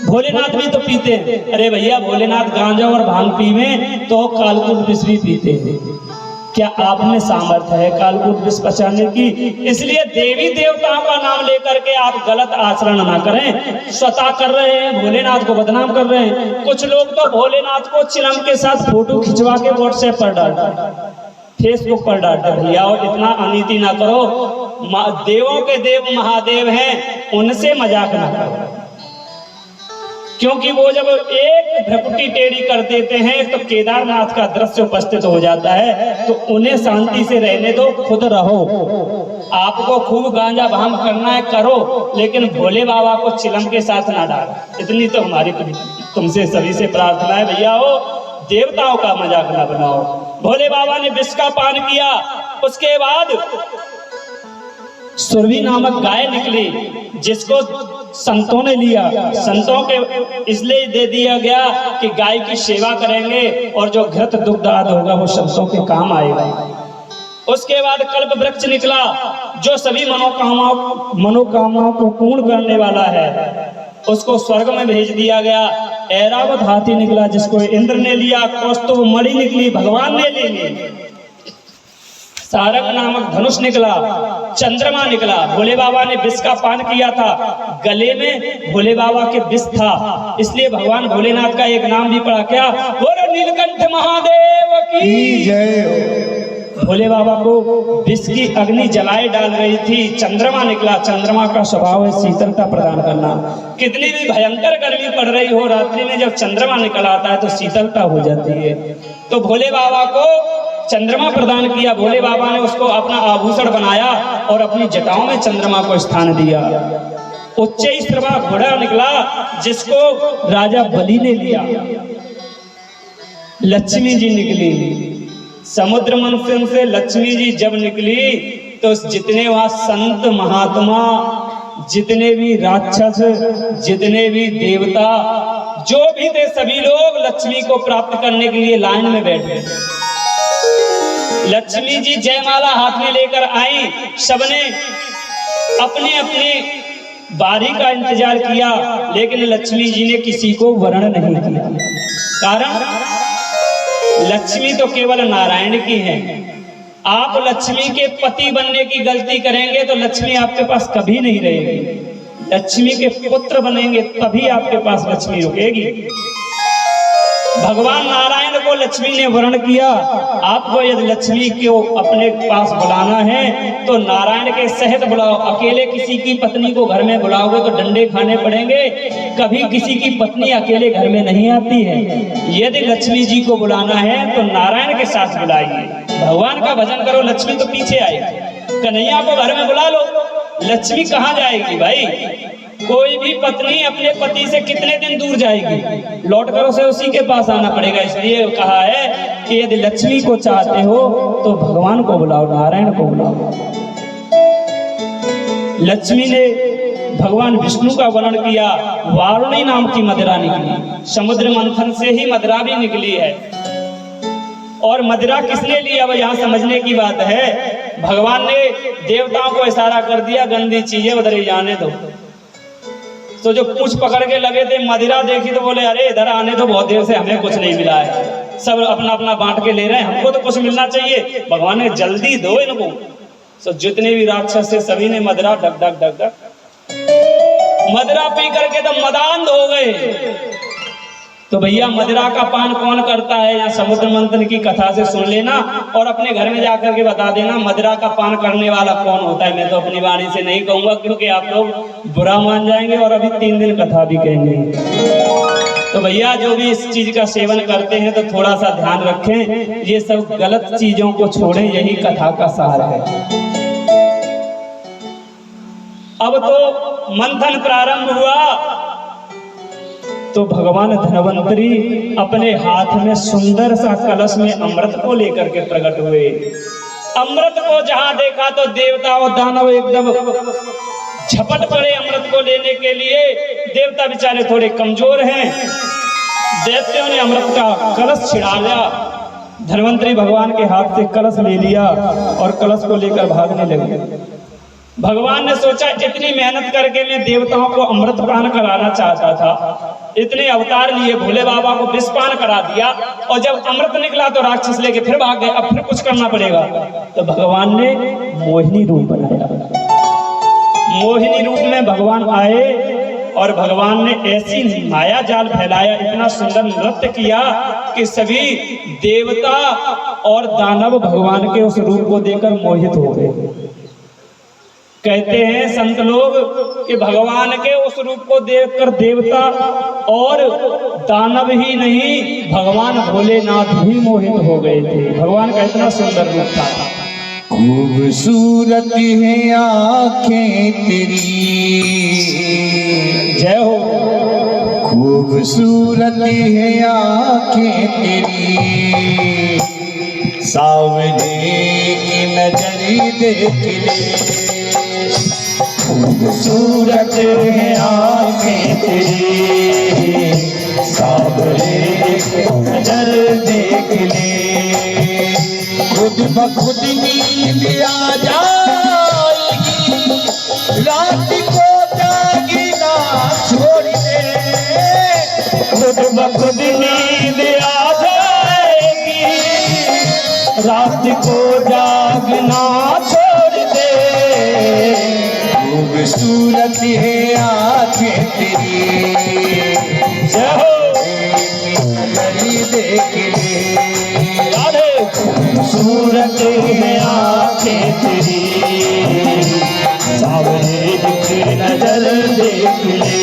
भोलेनाथ भी तो पीते हैं। अरे भैया, भोलेनाथ गांजा और भांग पीवे तो कालकूट विष भी पीते हैं। क्या आप में सामर्थ्य है कालकूट विष पचाने की? इसलिए देवी देवताओं का नाम लेकर के आप गलत आचरण ना करें। स्वतः कर रहे हैं, भोलेनाथ को बदनाम कर रहे हैं। कुछ लोग तो भोलेनाथ को चिलम के साथ फोटो खिंचवा के व्हाट्सएप पर डालते हैं, फेसबुक पर डालते हैं। भैया, और इतना अनीति ना करो। देवों के देव महादेव हैं, उनसे मजाक ना करो। क्योंकि वो जब एक भ्रकुटी टेढ़ी कर देते हैं तो केदारनाथ का दृश्य उपस्थित हो जाता है। तो उन्हें शांति से रहने दो, खुद रहो। आपको खूब गांजा भांग करना है करो, लेकिन भोले बाबा को चिलम के साथ ना डालो। इतनी तो हमारी तुमसे सभी से प्रार्थना है। भैया हो, देवताओं का मजाक ना बनाओ। भोले बाबा ने विष का पान किया। उसके बाद सुरभि नामक गाय निकली, जिसको संतों ने लिया। संतों के इसलिए दे दिया गया कि गाय की सेवा करेंगे और जो घृत दुग्ध आदि होगा वो संतों के काम आएगा। उसके बाद कल्प वृक्ष निकला, जो सभी मनोकामनाओं को पूर्ण करने वाला है। उसको स्वर्ग में भेज दिया गया। ऐरावत हाथी निकला, जिसको इंद्र ने लिया। कौस्तुभ मणि निकली, भगवान ने ले ली। सारंग नामक धनुष निकला। चंद्रमा निकला। भोले बाबा ने विष का पान किया था। गले में भोले बाबा के विष था, इसलिए भगवान भोलेनाथ का एक नाम भी पड़ा, क्या? बोलो नीलकंठ महादेव की जय। भोले बाबा को विष की अग्नि जलाए डाल रही थी। चंद्रमा निकला। चंद्रमा का स्वभाव है शीतलता प्रदान करना। कितनी भी भयंकर गर्मी पड़ रही हो, रात्रि में जब चंद्रमा निकल आता है तो शीतलता हो जाती है। तो भोले बाबा को चंद्रमा प्रदान किया। भोले बाबा ने उसको अपना आभूषण बनाया और अपनी जटाओं में चंद्रमा को स्थान दिया। उच्चैश्रवा घोड़ा निकला, जिसको राजा बलि ने लिया। लक्ष्मी जी निकली। समुद्र मंथन से लक्ष्मी जी जब निकली तो जितने वहां संत महात्मा, जितने भी राक्षस, जितने भी देवता, जो भी थे, सभी लोग लक्ष्मी को प्राप्त करने के लिए लाइन में बैठे। लक्ष्मी जी जयमाला हाथ में लेकर आई। सबने अपने अपने बारी का इंतजार किया, लेकिन लक्ष्मी जी ने किसी को वर्ण नहीं किया। कारण लक्ष्मी तो केवल नारायण की है। आप लक्ष्मी के पति बनने की गलती करेंगे तो लक्ष्मी आपके पास कभी नहीं रहेगी। लक्ष्मी के पुत्र बनेंगे तभी आपके पास लक्ष्मी रुकेगी। भगवान नारायण को लक्ष्मी ने वर्ण किया। आपको यदि लक्ष्मी को अपने पास बुलाना है तो नारायण के सहित बुलाओ। अकेले किसी की पत्नी को घर में बुलाओगे तो डंडे खाने पड़ेंगे। कभी किसी की पत्नी अकेले घर में नहीं आती है। यदि लक्ष्मी जी को बुलाना है तो नारायण के साथ बुलाइए। भगवान का भजन करो, लक्ष्मी तो पीछे आएगी। कन्हैया को घर में बुला लो, लक्ष्मी कहाँ जाएगी भाई? कोई भी पत्नी अपने पति से कितने दिन दूर जाएगी? लौट कर उसे उसी के पास आना पड़ेगा। इसलिए कहा है कि यदि लक्ष्मी को चाहते हो तो भगवान को बुलाओ, नारायण को बुलाओ। लक्ष्मी ने भगवान विष्णु का वर्णन किया। वारुणी नाम की मदिरा निकली। समुद्र मंथन से ही मदिरा भी निकली है। और मदिरा किसने लिया, अब यहाँ समझने की बात है। भगवान ने देवताओं को इशारा कर दिया, गंदी चीजें उधर ही जाने दो। तो जो पूंछ पकड़ के लगे थे, मदिरा देखी तो बोले, अरे इधर आने दो, बहुत देर से हमें कुछ नहीं मिला है। सब अपना अपना बांट के ले रहे हैं, हमको तो कुछ मिलना चाहिए। भगवान ने जल्दी दो इनको। तो जितने भी राक्षस थे सभी ने मदिरा डक डक डक डक मदिरा पी करके तो मदांध हो गए। तो भैया मदिरा का पान कौन करता है, यहाँ समुद्र मंथन की कथा से सुन लेना और अपने घर में जाकर के बता देना मदिरा का पान करने वाला कौन होता है। मैं तो अपनी वाणी से नहीं कहूंगा क्योंकि आप लोग बुरा मान जाएंगे और अभी 3 दिन कथा भी कहेंगे। तो भैया जो भी इस चीज का सेवन करते हैं तो थोड़ा सा ध्यान रखें, ये सब गलत चीजों को छोड़ें, यही कथा का सार है। अब तो मंथन प्रारंभ हुआ तो भगवान धन्वंतरी अपने हाथ में सुंदर सा कलश में अमृत को लेकर के प्रकट हुए। अमृत को जहां देखा तो देवता और दानव एकदम झपट पड़े अमृत को लेने के लिए। देवता बेचारे थोड़े कमजोर हैं, दैत्यों ने अमृत का कलश छिड़ा लिया। धन्वंतरी भगवान के हाथ से कलश ले लिया और कलश को लेकर भागने लगे। भगवान ने सोचा इतनी मेहनत करके मैं देवताओं को अमृत पान कराना चाहता था, इतने अवतार लिए, भोले बाबा को विष पान करा दिया और जब अमृत निकला तो राक्षस लेके फिर भाग गए, अब फिर कुछ करना पड़ेगा। तो भगवान ने मोहिनी रूप बनाया। मोहिनी रूप में भगवान आए और भगवान ने ऐसी माया जाल फैलाया, इतना सुंदर नृत्य किया कि सभी देवता और दानव भगवान के उस रूप को देखकर मोहित हो गए। कहते हैं संत लोग कि भगवान के उस रूप को देखकर देवता और दानव ही नहीं, भगवान भोलेनाथ भी मोहित हो गए थे। भगवान का इतना सुंदर रूप था। खूबसूरत है आंखें तेरी, जय हो। खूबसूरत है आंखें तेरी, सावरे की नजर देख ले। खूबसूरत है आंखें तेरी, सावरे की नजर देख ले। खुद ब खुद नींद आ जाएगी, रात को जागना छोड़ दे। खुद ब खुद नींद आ जाएगी, रात को जागना छोड़ दे। खूबसूरत है आंखें तेरी, जय हो। नजर देख ले। खूबसूरत है आंखें तेरी, सावरे की नजर देख ले।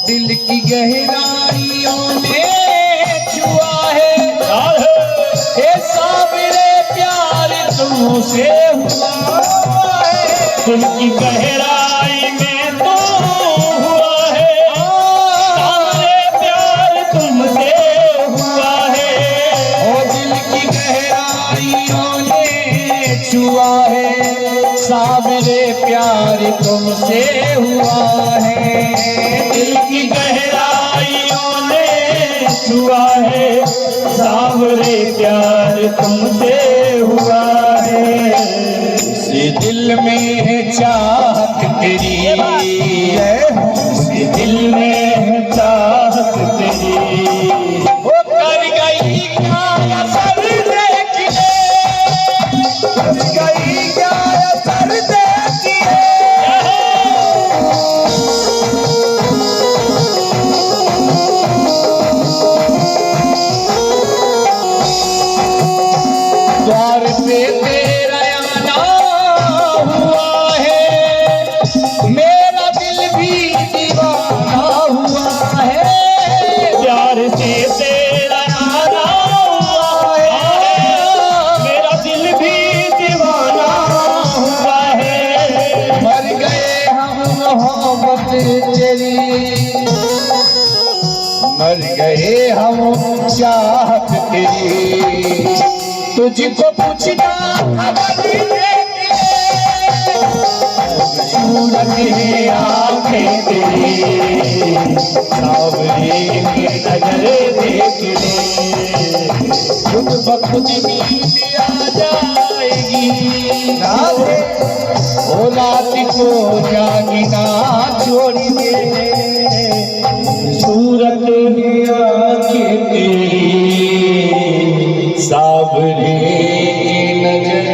दिल की गहराइयों ने छुआ है, हे सावरे प्यार तुमसे हुआ है। दिल की गहराई में तो हुआ है, सावरे प्यार तुमसे हुआ है। ओ दिल की गहराइयों ने छुआ है, सावरे प्यार तुमसे हुआ है। दिल की गहराइयों ने छुआ है, सावरे प्यार तुमसे हुआ है। इस दिल में है चाहत तेरी, इस दिल में है चाहत तेरी, वो कर गई क्या असर देख ले, कर गई क्या असर देख ले। द्वार पे तेरा आना हुआ है, मेरा दिल भी दीवाना हुआ है। प्यार से तेरा आना हुआ है, मेरा दिल भी दीवाना हुआ है। मर गए हम मोहब्बत तेरी, मर गए हम चाहत तेरी। तुझको पूछना खबर सूरत है आंखें तेरी, सावरे की नजर देख ले। खुद ब खुद नींद आ जाएगी, राधे ओ रात को जागना छोड़ दे सूरत ही आंखें तेरी सावरे नजर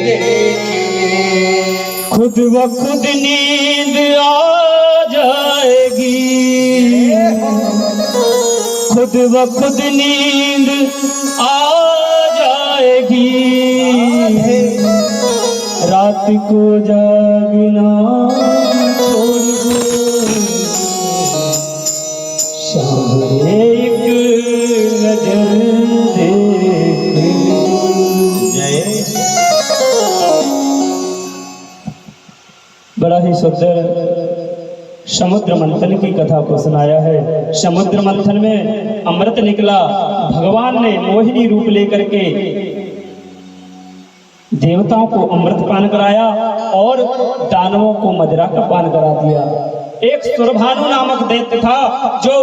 देखे खुद ब खुद नींद आ जाएगी खुद ब खुद नींद आ जाएगी रात को जागना छोड़ दो सावरे एक नजर देख जय। बड़ा ही सुंदर समुद्र मंथन की कथा को सुनाया है। समुद्र मंथन में अमृत निकला, भगवान ने मोहिनी रूप लेकर के देवताओं को अमृत पान कराया और दानवों को मदिरा का पान करा दिया। एक सुरभानु नामक दैत्य था जो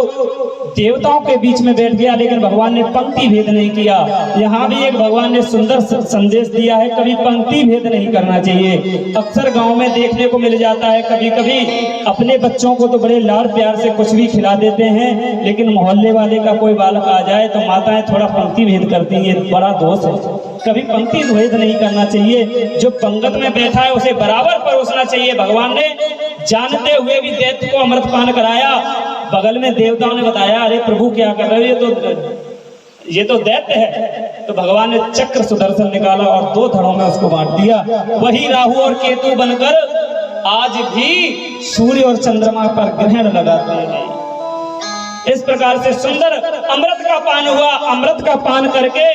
देवताओं के बीच में बैठ गया, लेकिन भगवान ने पंक्ति भेद नहीं किया। यहाँ भी एक भगवान ने सुंदर संदेश दिया है, कभी पंक्ति भेद नहीं करना चाहिए। अक्सर गांव में देखने को मिल जाता है, कभी कभी अपने बच्चों को तो बड़े लाड़ प्यार से कुछ भी खिला देते हैं, लेकिन मोहल्ले वाले का कोई बालक आ जाए तो माताएं थोड़ा पंक्ति भेद करती हैं, बड़ा दोष है। कभी पंक्ति भेद नहीं करना चाहिए, जो पंगत में बैठा है उसे बराबर परोसना चाहिए। भगवान ने जानते हुए भी दैत्य को अमृत पान कराया। बगल में देवताओं ने बताया, अरे प्रभु क्या कर रहे हो, ये तो दैत्य है। तो भगवान ने चक्र सुदर्शन निकाला और 2 धड़ों में उसको बांट दिया। वही राहु और केतु बनकर आज भी सूर्य और चंद्रमा पर ग्रहण लगाते हैं। इस प्रकार से सुंदर अमृत का पान हुआ। अमृत का पान करके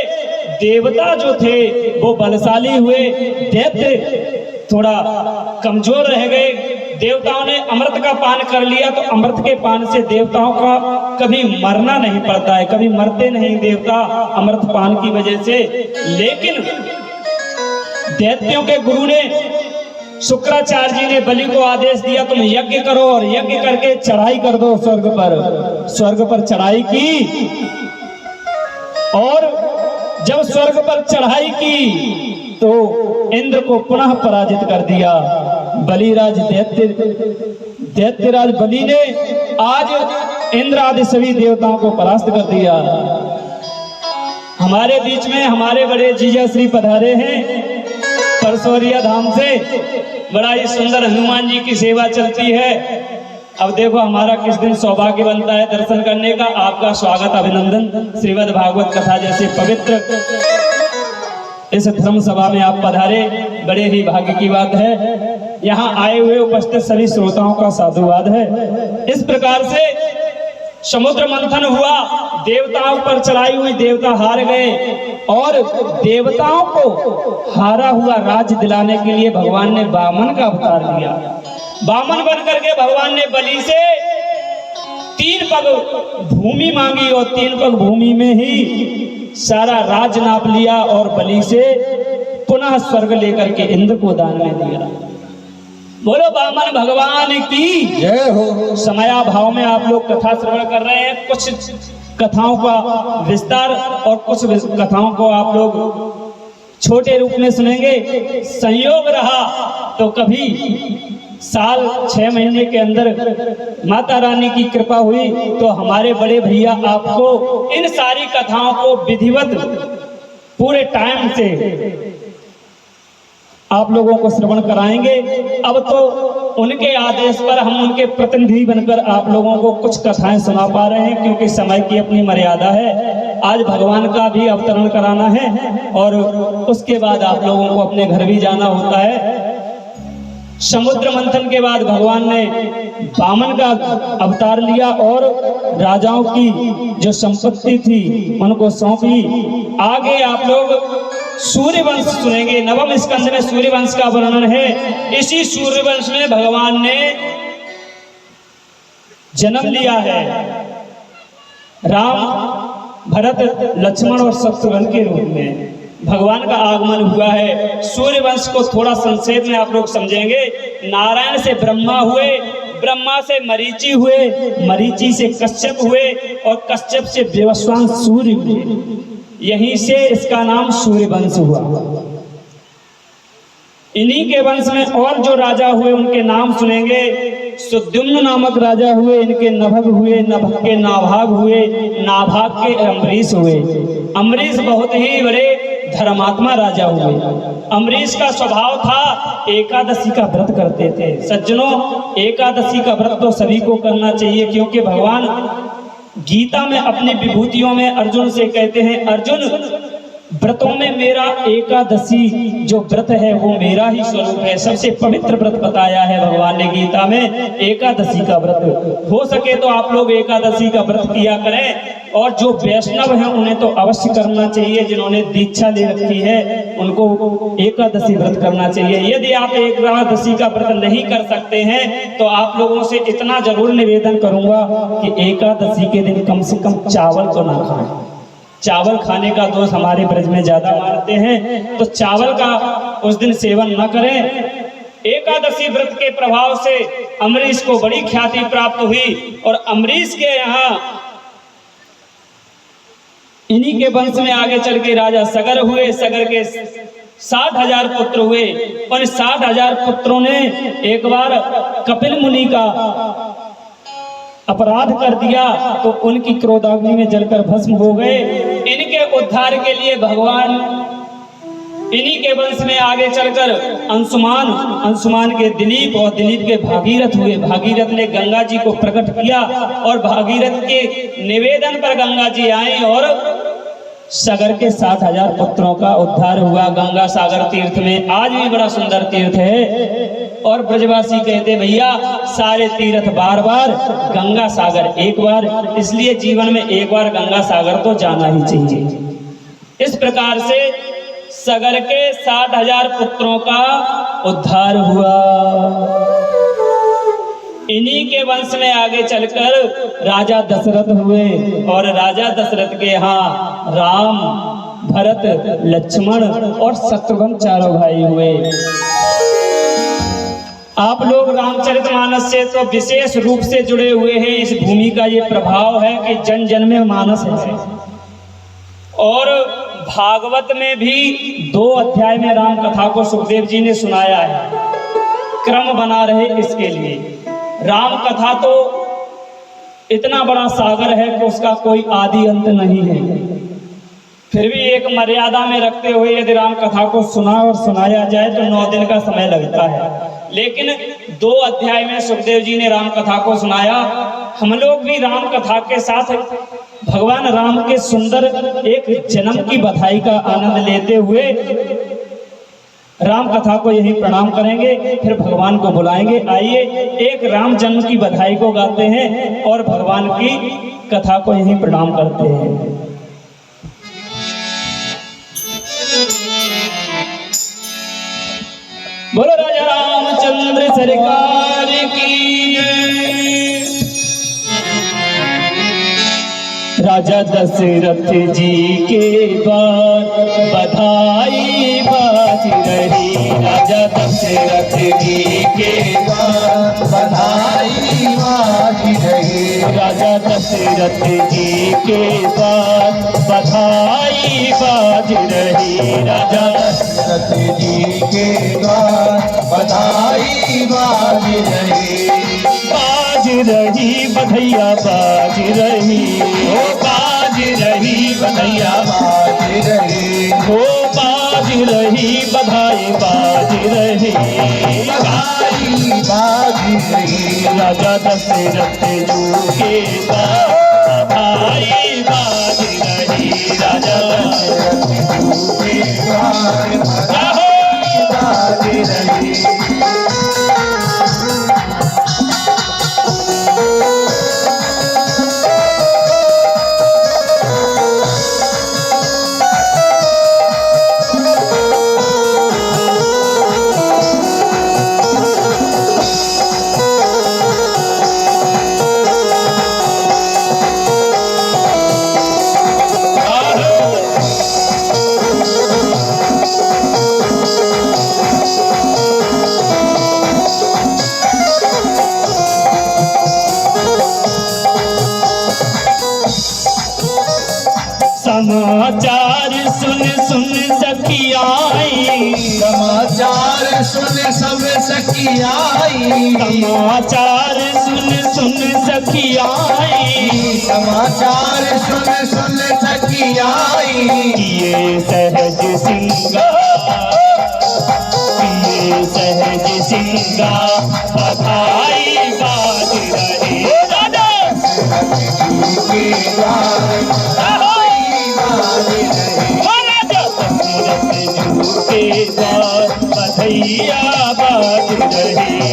देवता जो थे वो बलशाली हुए, दैत्य थोड़ा कमजोर रह गए। देवताओं ने अमृत का पान कर लिया तो अमृत के पान से देवताओं का कभी मरना नहीं पड़ता है, कभी मरते नहीं देवता अमृत पान की वजह से। लेकिन दैत्यों के गुरु ने शुक्राचार्य जी ने बलि को आदेश दिया, तुम यज्ञ करो और यज्ञ करके चढ़ाई कर दो स्वर्ग पर। स्वर्ग पर चढ़ाई की और जब स्वर्ग पर चढ़ाई की तो इंद्र को पुनः पराजित कर दिया। बलिराज दैत्यराज बलि ने आज इंद्र आदि सभी देवताओं को परास्त कर दिया। हमारे बीच में हमारे बड़े जीजा श्री पधारे हैं परसौरिया धाम से। बड़ा ही सुंदर हनुमान जी की सेवा चलती है। अब देखो हमारा किस दिन सौभाग्य बनता है दर्शन करने का। आपका स्वागत अभिनंदन। श्रीमद् भागवत कथा जैसे पवित्र इस धर्म सभा में आप पधारे, बड़े ही भाग्य की बात है। यहाँ आए हुए उपस्थित सभी श्रोताओं का साधुवाद है। इस प्रकार से समुद्र मंथन हुआ, देवताओं पर चढ़ाई हुई, देवता हार गए और देवताओं को हारा हुआ राज्य दिलाने के लिए भगवान ने वामन का अवतार लिया। वामन बन करके भगवान ने बलि से 3 पग भूमि मांगी और 3 पग भूमि में ही सारा राज नाप लिया और बलि से पुनः स्वर्ग लेकर के इंद्र को दान में दिया। बोलो वामन भगवान की जय हो। समयाभाव में आप लोग कथा श्रवण कर रहे हैं। कुछ कथाओं का विस्तार और कुछ कथाओं को आप लोग छोटे रूप में सुनेंगे। संयोग रहा तो कभी साल 6 महीने के अंदर माता रानी की कृपा हुई तो हमारे बड़े भैया आपको इन सारी कथाओं को विधिवत पूरे टाइम से आप लोगों को श्रवण कराएंगे। अब तो उनके आदेश पर हम उनके प्रतिनिधि बनकर आप लोगों को कुछ कथाएं सुना पा रहे हैं, क्योंकि समय की अपनी मर्यादा है। आज भगवान का भी अवतरण कराना है और उसके बाद आप लोगों को अपने घर भी जाना होता है। समुद्र मंथन के बाद भगवान ने वामन का अवतार लिया और राजाओं की जो संपत्ति थी उनको सौंपी। आगे आप लोग सूर्यवंश सुनेंगे। नवम स्कंद में सूर्यवंश का वर्णन है। इसी सूर्यवंश में भगवान ने जन्म लिया है। राम, भरत, लक्ष्मण और शत्रुघ्न के रूप में भगवान का आगमन हुआ है। सूर्यवंश को थोड़ा संक्षेप में आप लोग समझेंगे। नारायण से ब्रह्मा हुए, ब्रह्मा से मरीचि हुए, मरीचि से कश्यप हुए और कश्यप से देवस्वान सूर्य हुए। यहीं से इसका नाम सूर्यवंश हुआ। इन्हीं के वंश में और जो राजा हुए उनके नाम सुनेंगे। सुद्युम्न नामक राजा हुए, इनके नभग हुए, नभग के नाभाग हुए, नाभाग के अम्बरीश हुए। अम्बरीश बहुत ही बड़े धर्मात्मा राजा हुए। अम्बरीश का स्वभाव था एकादशी का व्रत करते थे। सज्जनों, एकादशी का व्रत तो सभी को करना चाहिए, क्योंकि भगवान गीता में अपनी विभूतियों में अर्जुन से कहते हैं, अर्जुन व्रतों में मेरा एकादशी जो व्रत है वो मेरा ही स्वरूप है। सबसे पवित्र व्रत बताया है भगवान ने गीता में, एकादशी का व्रत। हो सके तो आप लोग एकादशी का व्रत किया करें, और जो वैष्णव हैं उन्हें तो अवश्य करना चाहिए। जिन्होंने दीक्षा ले रखी है उनको एकादशी व्रत करना चाहिए। यदि आप एकादशी का व्रत नहीं कर सकते हैं तो आप लोगों से इतना जरूर निवेदन करूंगा कि एकादशी के दिन कम से कम चावल तो ना खाएं। चावल खाने का दोष हमारे ब्रज में ज्यादा मानते हैं, तो चावल का उस दिन सेवन न करें। एकादशी व्रत के प्रभाव से अम्बरीश को बड़ी ख्याति प्राप्त हुई, और अम्बरीश के यहाँ इन्हीं के वंश में आगे चल के राजा सगर हुए। सगर के 60,000 पुत्र हुए, और 60,000 पुत्रों ने एक बार कपिल मुनि का अपराध कर दिया तो उनकी क्रोधाग्नि में जलकर भस्म हो गए। इनके उद्धार के लिए भगवान इन्हीं के वंश में आगे चलकर अंशुमान के दिलीप, और दिलीप के भागीरथ हुए। भागीरथ ने गंगा जी को प्रकट किया, और भागीरथ के निवेदन पर गंगा जी आए और सगर के 60,000 पुत्रों का उद्धार हुआ गंगा सागर तीर्थ में। आज भी बड़ा सुंदर तीर्थ है, और ब्रजवासी कहते भैया सारे तीर्थ बार बार, गंगा सागर एक बार, इसलिए जीवन में एक बार गंगा सागर तो जाना ही चाहिए। इस प्रकार से सगर के 60,000 पुत्रों का उद्धार हुआ। इन्हीं के वंश में आगे चलकर राजा दशरथ हुए, और राजा दशरथ के यहाँ राम, भरत, लक्ष्मण और शत्रुघ्न चारों भाई हुए। आप लोग रामचरितमानस से तो विशेष रूप से जुड़े हुए हैं। इस भूमि का ये प्रभाव है कि जन जन में मानस है, और भागवत में भी 2 अध्याय में राम कथा को सुखदेव जी ने सुनाया है। क्रम बना रहे इसके लिए। राम कथा तो इतना बड़ा सागर है कि उसका कोई आदि अंत नहीं है। फिर भी एक मर्यादा में रखते हुए यदि राम कथा को सुना और सुनाया जाए तो 9 दिन का समय लगता है, लेकिन 2 अध्याय में सुखदेव जी ने राम कथा को सुनाया। हम लोग भी राम कथा के साथ भगवान राम के सुंदर एक जन्म की बधाई का आनंद लेते हुए राम कथा को यही प्रणाम करेंगे, फिर भगवान को बुलाएंगे। आइए एक राम जन्म की बधाई को गाते हैं और भगवान की कथा को यही प्रणाम करते हैं। बोलो राजा रामचंद्र सरकार की जय। राजा दशरथ जी के बाद बधाई बाज रही। राजा दशरथ जी के बाद बधाई बाज रही। राजा दशरथ जी के बाद बधाई बाज रही। राजा दशरथ जी के बाद बधाई बाज रही। बाज रही बधैया बाज रही, ओ बाज रही बधैया बाज रही। ओ बाज रही बधाई बाज रही। बधाई बाज रही। राजा दशरथ जी के बाद बधाई बाज रही। राजा दशरथ जी के बाद बधाई बाज रही। सुन सब सखियाई, समाचार सुन सुन सखियाई, समाचार सुन सुन सखियाई, किए सहज सिंगार, किए सहज सिंगार, बधाई बाज रही राजा के द्वार बधाई बाज रही, राजा दशरथ जू के द्वार बधैया बाज रही।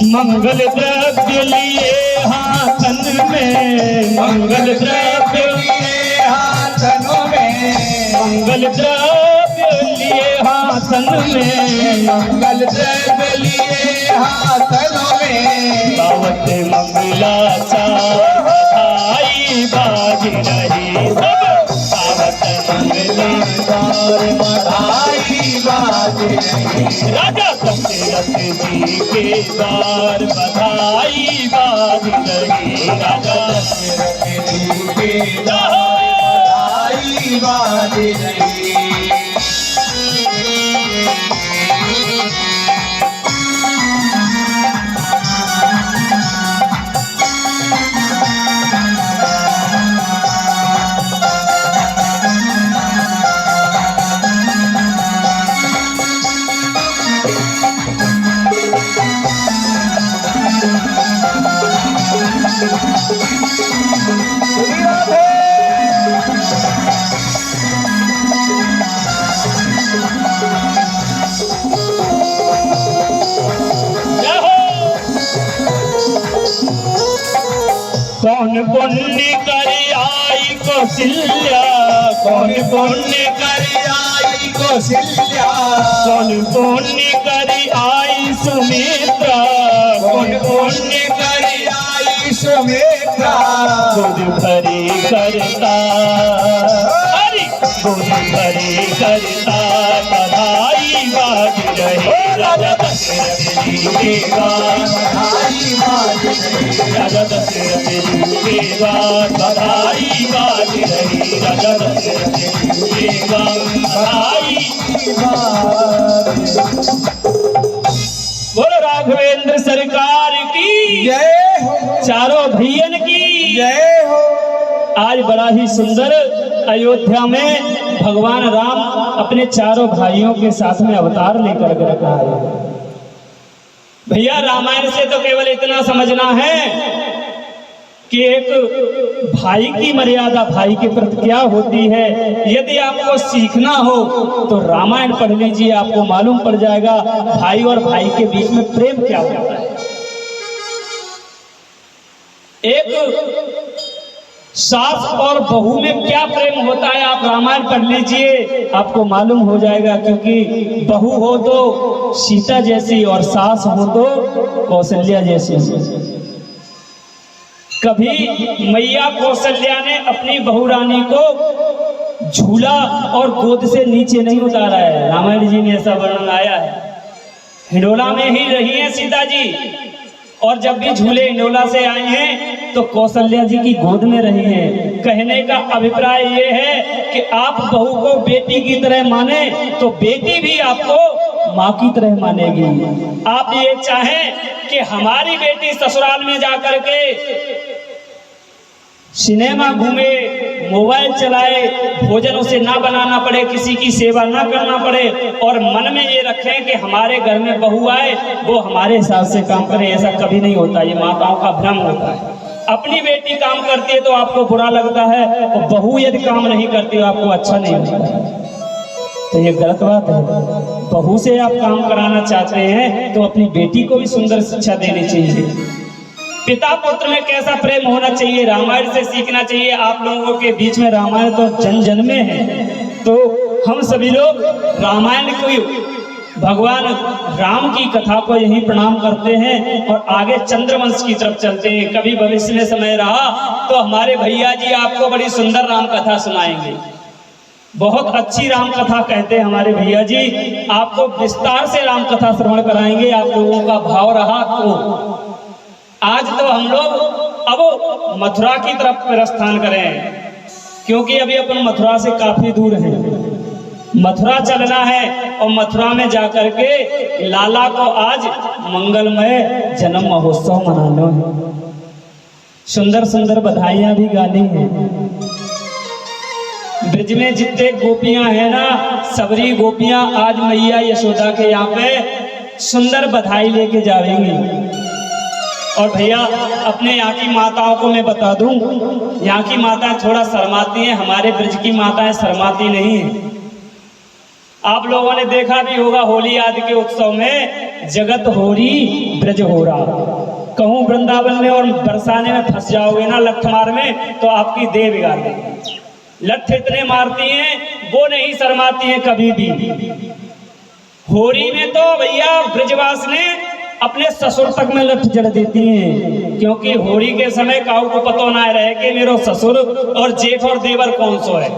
मंगल द्रव्य लिए हाथन में, मंगल द्रव्य लिए हाथों में, मंगल द्रव्य लिए हाथन में, मंगल द्रव्य लिए हाथों में, दावत मंगलाचार बधाई बाज रही सब, दावत मंगलाचार बधाई बाज रही, राजा दशरथ जी के द्वार बधाई बाज रही, राजा दशरथ जी के द्वार बधाई बाज रही। कौन पुण्य करी आई कौशल्या, कौन पुण्य करी आई कौशल्या, कौन पुण्य करी आई सुमित्रा, कौन पुण्य करी आई सुमित्रा, दूध भरी करता हरि, दूध भरी करता बधाई बाज रही, राजा दशरथ जी के द्वार बधाई बाज रही, राजा दशरथ जी के द्वार बधाई बाज रही, राजा दशरथ जी के द्वार बधाई। बोलो राघवेंद्र सरकार की जय हो, चारों भैयन की जय हो। आज बड़ा ही सुंदर अयोध्या में भगवान राम अपने चारों भाइयों के साथ में अवतार लेकर के रखा है। भैया रामायण से तो केवल इतना समझना है कि एक भाई की मर्यादा भाई के प्रति क्या होती है। यदि आपको सीखना हो तो रामायण पढ़ लीजिए, आपको मालूम पड़ जाएगा भाई और भाई के बीच में प्रेम क्या होता है। एक सास और बहू में क्या प्रेम होता है आप रामायण पढ़ लीजिए, आपको मालूम हो जाएगा। क्योंकि बहू हो तो सीता जैसी और सास हो तो कौशल्या जैसी। कभी मैया कौशल्या ने अपनी बहू रानी को झूला और गोद से नीचे नहीं उतारा है, रामायण जी ने ऐसा वर्णन आया है। हिंडोला में ही रही है सीता जी, और जब भी झूले हिंडोला से आए हैं तो कौशल्या जी की गोद में रही हैं। कहने का अभिप्राय ये है कि आप बहू को बेटी की तरह माने तो बेटी भी आपको माँ की तरह मानेगी। आप ये चाहें कि हमारी बेटी ससुराल में जाकर के सिनेमा घूमे, मोबाइल चलाए, भोजन उसे ना बनाना पड़े, किसी की सेवा ना करना पड़े, और मन में ये रखें कि हमारे घर में बहू आए वो हमारे हिसाब से काम करे, ऐसा कभी नहीं होता। ये माताओं का भ्रम होता है। अपनी बेटी काम करती है तो आपको बुरा लगता है, और बहू यदि काम नहीं करती तो आपको अच्छा नहीं लगता। तो ये गलत बात है। बहू से आप काम कराना चाहते हैं तो अपनी बेटी को भी सुंदर शिक्षा देनी चाहिए। पिता पुत्र में कैसा प्रेम होना चाहिए रामायण से सीखना चाहिए। आप लोगों के बीच में रामायण तो जन जन में है, तो हम सभी लोग रामायण को भगवान राम की कथा को यहीं प्रणाम करते हैं और आगे चंद्रवंश की तरफ चलते हैं। कभी भविष्य में समय रहा तो हमारे भैया जी आपको बड़ी सुंदर राम कथा सुनाएंगे। बहुत अच्छी राम कथा कहते हैं हमारे भैया जी, आपको विस्तार से राम कथा श्रवण कराएंगे। आप लोगों का भाव रहा तो आज तो हम लोग अब मथुरा की तरफ प्रस्थान करें, क्योंकि अभी अपन मथुरा से काफी दूर हैं। मथुरा चलना है और मथुरा में जाकर के लाला को आज मंगलमय जन्म महोत्सव मनाना है। सुंदर सुंदर बधाइयां भी गानी है। ब्रज में जितने गोपियां हैं ना, सबरी गोपियां आज मैया यशोदा के यहाँ पे सुंदर बधाई लेके जाएंगी। और भैया अपने यहाँ की माताओं को मैं बता दूं, यहाँ की माताएं थोड़ा शर्माती हैं, हमारे ब्रज की माताएं शर्माती नहीं है। आप लोगों ने देखा भी होगा होली आदि के उत्सव में जगत होरी ब्रज हो रहा, कहूँ वृंदावन में और बरसाने में फंस जाओगे ना लठमार में तो आपकी देह बिगाड़ देगी। लठ इतने मारती हैं, वो नहीं शर्माती हैं कभी भी। होरी में तो भैया ब्रजवास ने अपने ससुर तक में लठ जड़ देती हैं, क्योंकि होरी के समय काऊ को पतो ना रहे कि मेरा ससुर और जेठ और देवर कौन सो है।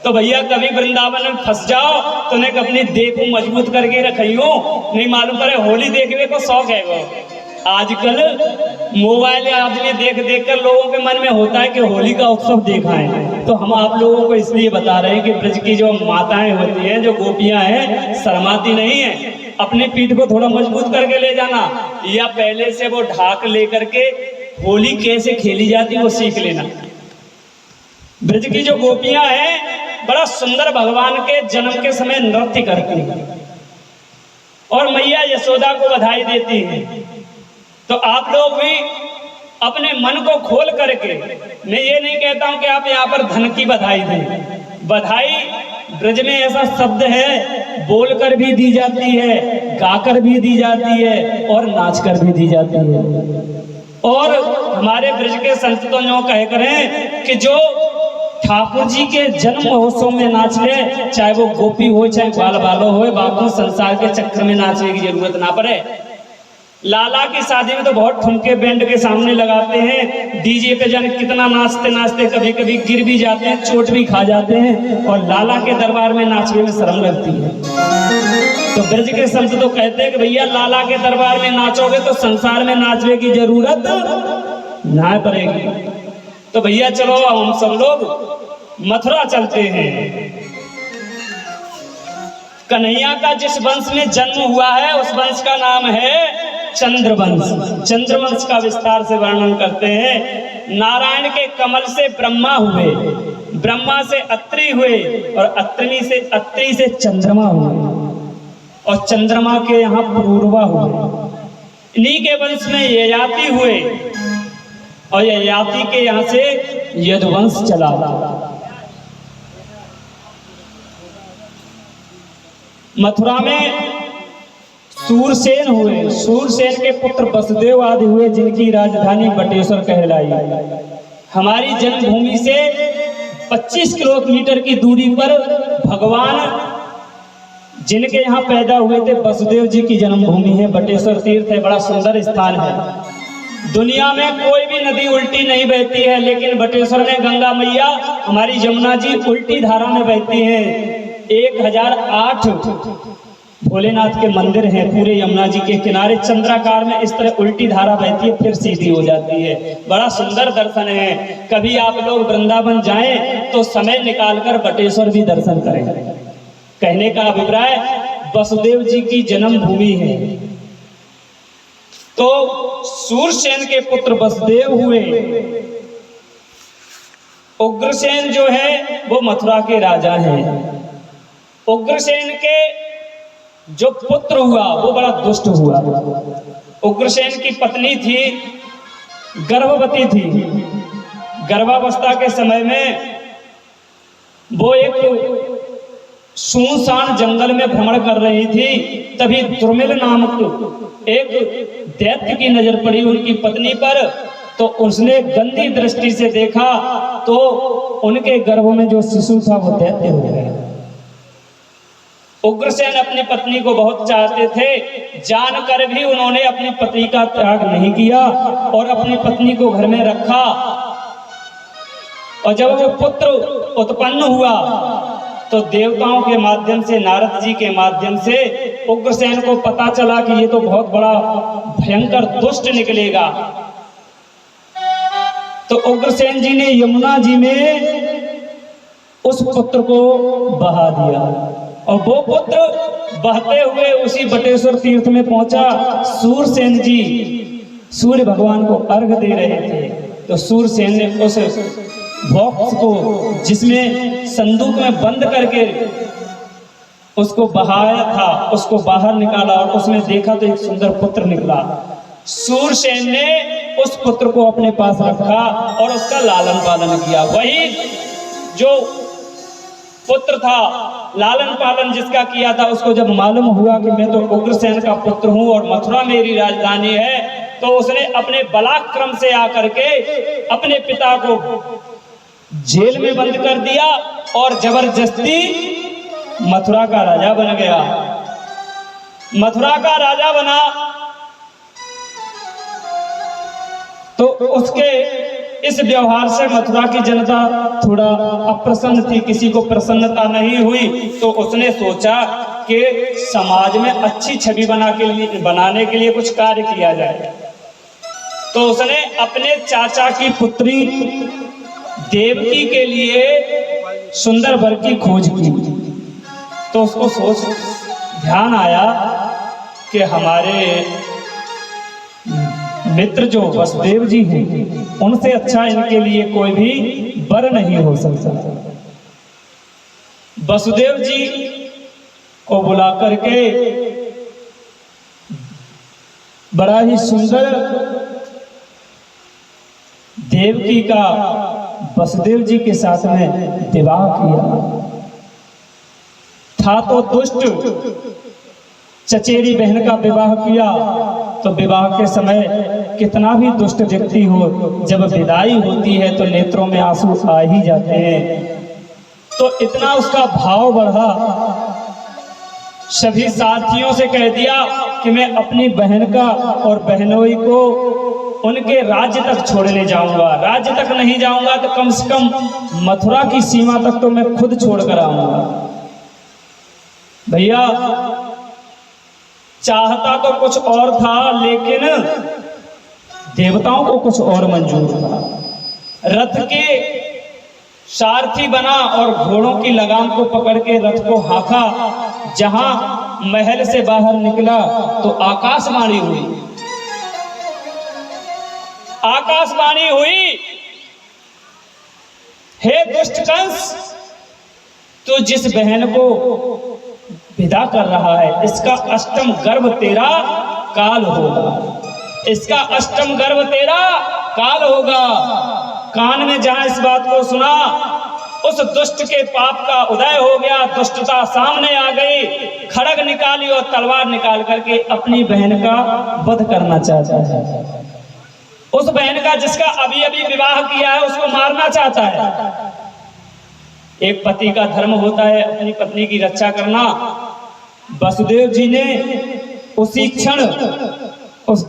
तो भैया कभी वृंदावन में फंस जाओ तो ने अपनी देह को मजबूत करके रखियो, नहीं मालूम पड़े होली देखने को शौक है वो। आजकल मोबाइल आदमी देख देख कर लोगों के मन में होता है कि होली का उत्सव देखा है। तो हम आप लोगों को इसलिए बता रहे हैं कि ब्रज की जो माताएं होती हैं, जो गोपियां हैं, शर्माती नहीं है। अपनी पीठ को थोड़ा मजबूत करके ले जाना, या पहले से वो ढाक लेकर के होली कैसे खेली जाती है वो सीख लेना। ब्रज की जो गोपियां हैं बड़ा सुंदर भगवान के जन्म के समय नृत्य करती हैं और मैया यशोदा को बधाई देती हैं। तो आप लोग भी अपने मन को खोल करके, मैं ये नहीं कहता हूं कि आप यहाँ पर धन की बधाई दें। बधाई ब्रज में ऐसा शब्द है, बोलकर भी दी जाती है, गाकर भी दी जाती है और नाचकर भी दी जाती है। और हमारे ब्रज के संत तो यूं कह करें कि जो ठाकुर जी के जन्म महोत्सव में नाच ले, चाहे वो गोपी हो चाहे बाल बालो हो, बाकी संसार के चक्कर में नाचने की जरूरत ना पड़े। लाला की शादी में तो बहुत ठुमके बैंड के सामने लगाते हैं, डीजे पे जाने कितना नाचते नाचते कभी कभी गिर भी जाते हैं, चोट भी खा जाते हैं, और लाला के दरबार में नाचने में शर्म लगती है। तो ब्रज के संत तो कहते हैं कि भैया लाला के दरबार में नाचोगे तो संसार में नाचने की जरूरत ना पड़ेगी। तो भैया चलो हम सब लोग मथुरा चलते हैं। कन्हैया का जिस वंश में जन्म हुआ है उस वंश का नाम है चंद्रवंश। चंद्रवंश का विस्तार से वर्णन करते हैं। नारायण के कमल से ब्रह्मा हुए, ब्रह्मा से अत्रि हुए, और अत्रि से चंद्रमा हुए, और चंद्रमा के यहाँ पूर्वा हुए। इन्हीं के वंश में ययाति हुए, और ययाति के यहाँ से यदुवंश चला। मथुरा में सूरसेन हुए, सूरसेन के पुत्र वसुदेव आदि हुए, जिनकी राजधानी बटेश्वर कहलाई। हमारी जन्मभूमि से 25 किलोमीटर की दूरी पर भगवान जिनके यहाँ पैदा हुए थे वसुदेव जी की जन्मभूमि है, बटेश्वर तीर्थ है, बड़ा सुंदर स्थान है। दुनिया में कोई भी नदी उल्टी नहीं बहती है, लेकिन बटेश्वर में गंगा मैया हमारी यमुना जी उल्टी धारा में बहती हैं। 1008 भोलेनाथ के मंदिर हैं पूरे यमुना जी के किनारे, चंद्राकार में इस तरह उल्टी धारा बहती है, फिर सीधी हो जाती है। बड़ा सुंदर दर्शन है। कभी आप लोग वृंदावन जाएं तो समय निकालकर बटेश्वर भी दर्शन करें। कहने का अभिप्राय वसुदेव जी की जन्मभूमि है। तो सूरसेन के पुत्र वसुदेव हुए। उग्रसेन जो है वो मथुरा के राजा हैं। उग्रसेन के जो पुत्र हुआ वो बड़ा दुष्ट हुआ। उग्रसेन की पत्नी थी, गर्भवती थी। गर्भावस्था के समय में वो एक सुनसान जंगल में भ्रमण कर रही थी। तभी दुर्मिल नामक एक दैत्य की नजर पड़ी उनकी पत्नी पर। तो उसने गंदी दृष्टि से देखा तो उनके गर्भ में जो शिशु था वो दैत्य हो गया। उग्रसेन अपनी पत्नी को बहुत चाहते थे, जानकर भी उन्होंने अपनी पत्नी का त्याग नहीं किया और अपनी पत्नी को घर में रखा। और जब वो पुत्र उत्पन्न हुआ तो देवताओं के माध्यम से, नारद जी के माध्यम से उग्रसेन को पता चला कि ये तो बहुत बड़ा भयंकर दुष्ट निकलेगा। तो उग्रसेन जी ने यमुना जी में उस पुत्र को बहा दिया और वो पुत्र बहते हुए उसी बटेश्वर तीर्थ में पहुंचा। सूरसेन जी सूर्य भगवान को अर्घ दे रहे थे, तो सूरसेन ने उस बॉक्स को जिसमें संदूक में बंद करके उसको बहाया था, उसको बाहर निकाला और उसमें देखा तो एक सुंदर पुत्र निकला। सूरसेन ने उस पुत्र को अपने पास रखा और उसका लालन पालन किया। वही जो पुत्र था, लालन पालन जिसका किया था, उसको जब मालूम हुआ कि मैं तो उग्रसेन का पुत्र हूं और मथुरा मेरी राजधानी है, तो उसने अपने बलाक्रम से आकर के अपने पिता को जेल में बंद कर दिया और जबरदस्ती मथुरा का राजा बन गया। मथुरा का राजा बना तो उसके इस व्यवहार से मथुरा की जनता थोड़ा अप्रसन्न थी, किसी को प्रसन्नता नहीं हुई। तो उसने सोचा कि समाज में अच्छी छवि बनाने के लिए कुछ कार्य किया जाए। तो उसने अपने चाचा की पुत्री देवकी के लिए सुंदर वर की खोज की। तो उसको ध्यान आया कि हमारे मित्र जो वसुदेव जी हैं, उनसे अच्छा इनके लिए कोई भी वर नहीं हो सकता। वसुदेव जी को बुला करके बड़ा ही सुंदर देवकी का वसुदेव जी के साथ में विवाह किया। था तो दुष्ट, चचेरी बहन का विवाह किया। तो विवाह के समय कितना भी दुष्ट व्यक्ति हो, जब विदाई होती है तो नेत्रों में आंसू आ ही जाते हैं। तो इतना उसका भाव बढ़ा, सभी साथियों से कह दिया कि मैं अपनी बहन का और बहनोई को उनके राज्य तक छोड़ने जाऊंगा। राज्य तक नहीं जाऊंगा तो कम से कम मथुरा की सीमा तक तो मैं खुद छोड़ कर आऊंगा। भैया, चाहता तो कुछ और था, लेकिन देवताओं को कुछ और मंजूर था। रथ के सारथी बना और घोड़ों की लगाम को पकड़ के रथ को हाँका। जहां महल से बाहर निकला तो आकाशवाणी हुई। आकाशवाणी हुई, हे दुष्ट कंस, तू जिस बहन को विदा कर रहा है, इसका अष्टम गर्भ तेरा काल होगा। इसका अष्टम गर्भ तेरा काल होगा। कान में जहां इस बात को सुना, उस दुष्ट के पाप का उदय हो गया। दुष्टता सामने आ गई, खड़ग निकाली और तलवार निकाल करके अपनी बहन का वध करना चाहता है। उस बहन का जिसका अभी अभी विवाह किया है, उसको मारना चाहता है। एक पति का धर्म होता है अपनी पत्नी की रक्षा करना। वसुदेव जी ने उसी क्षण उस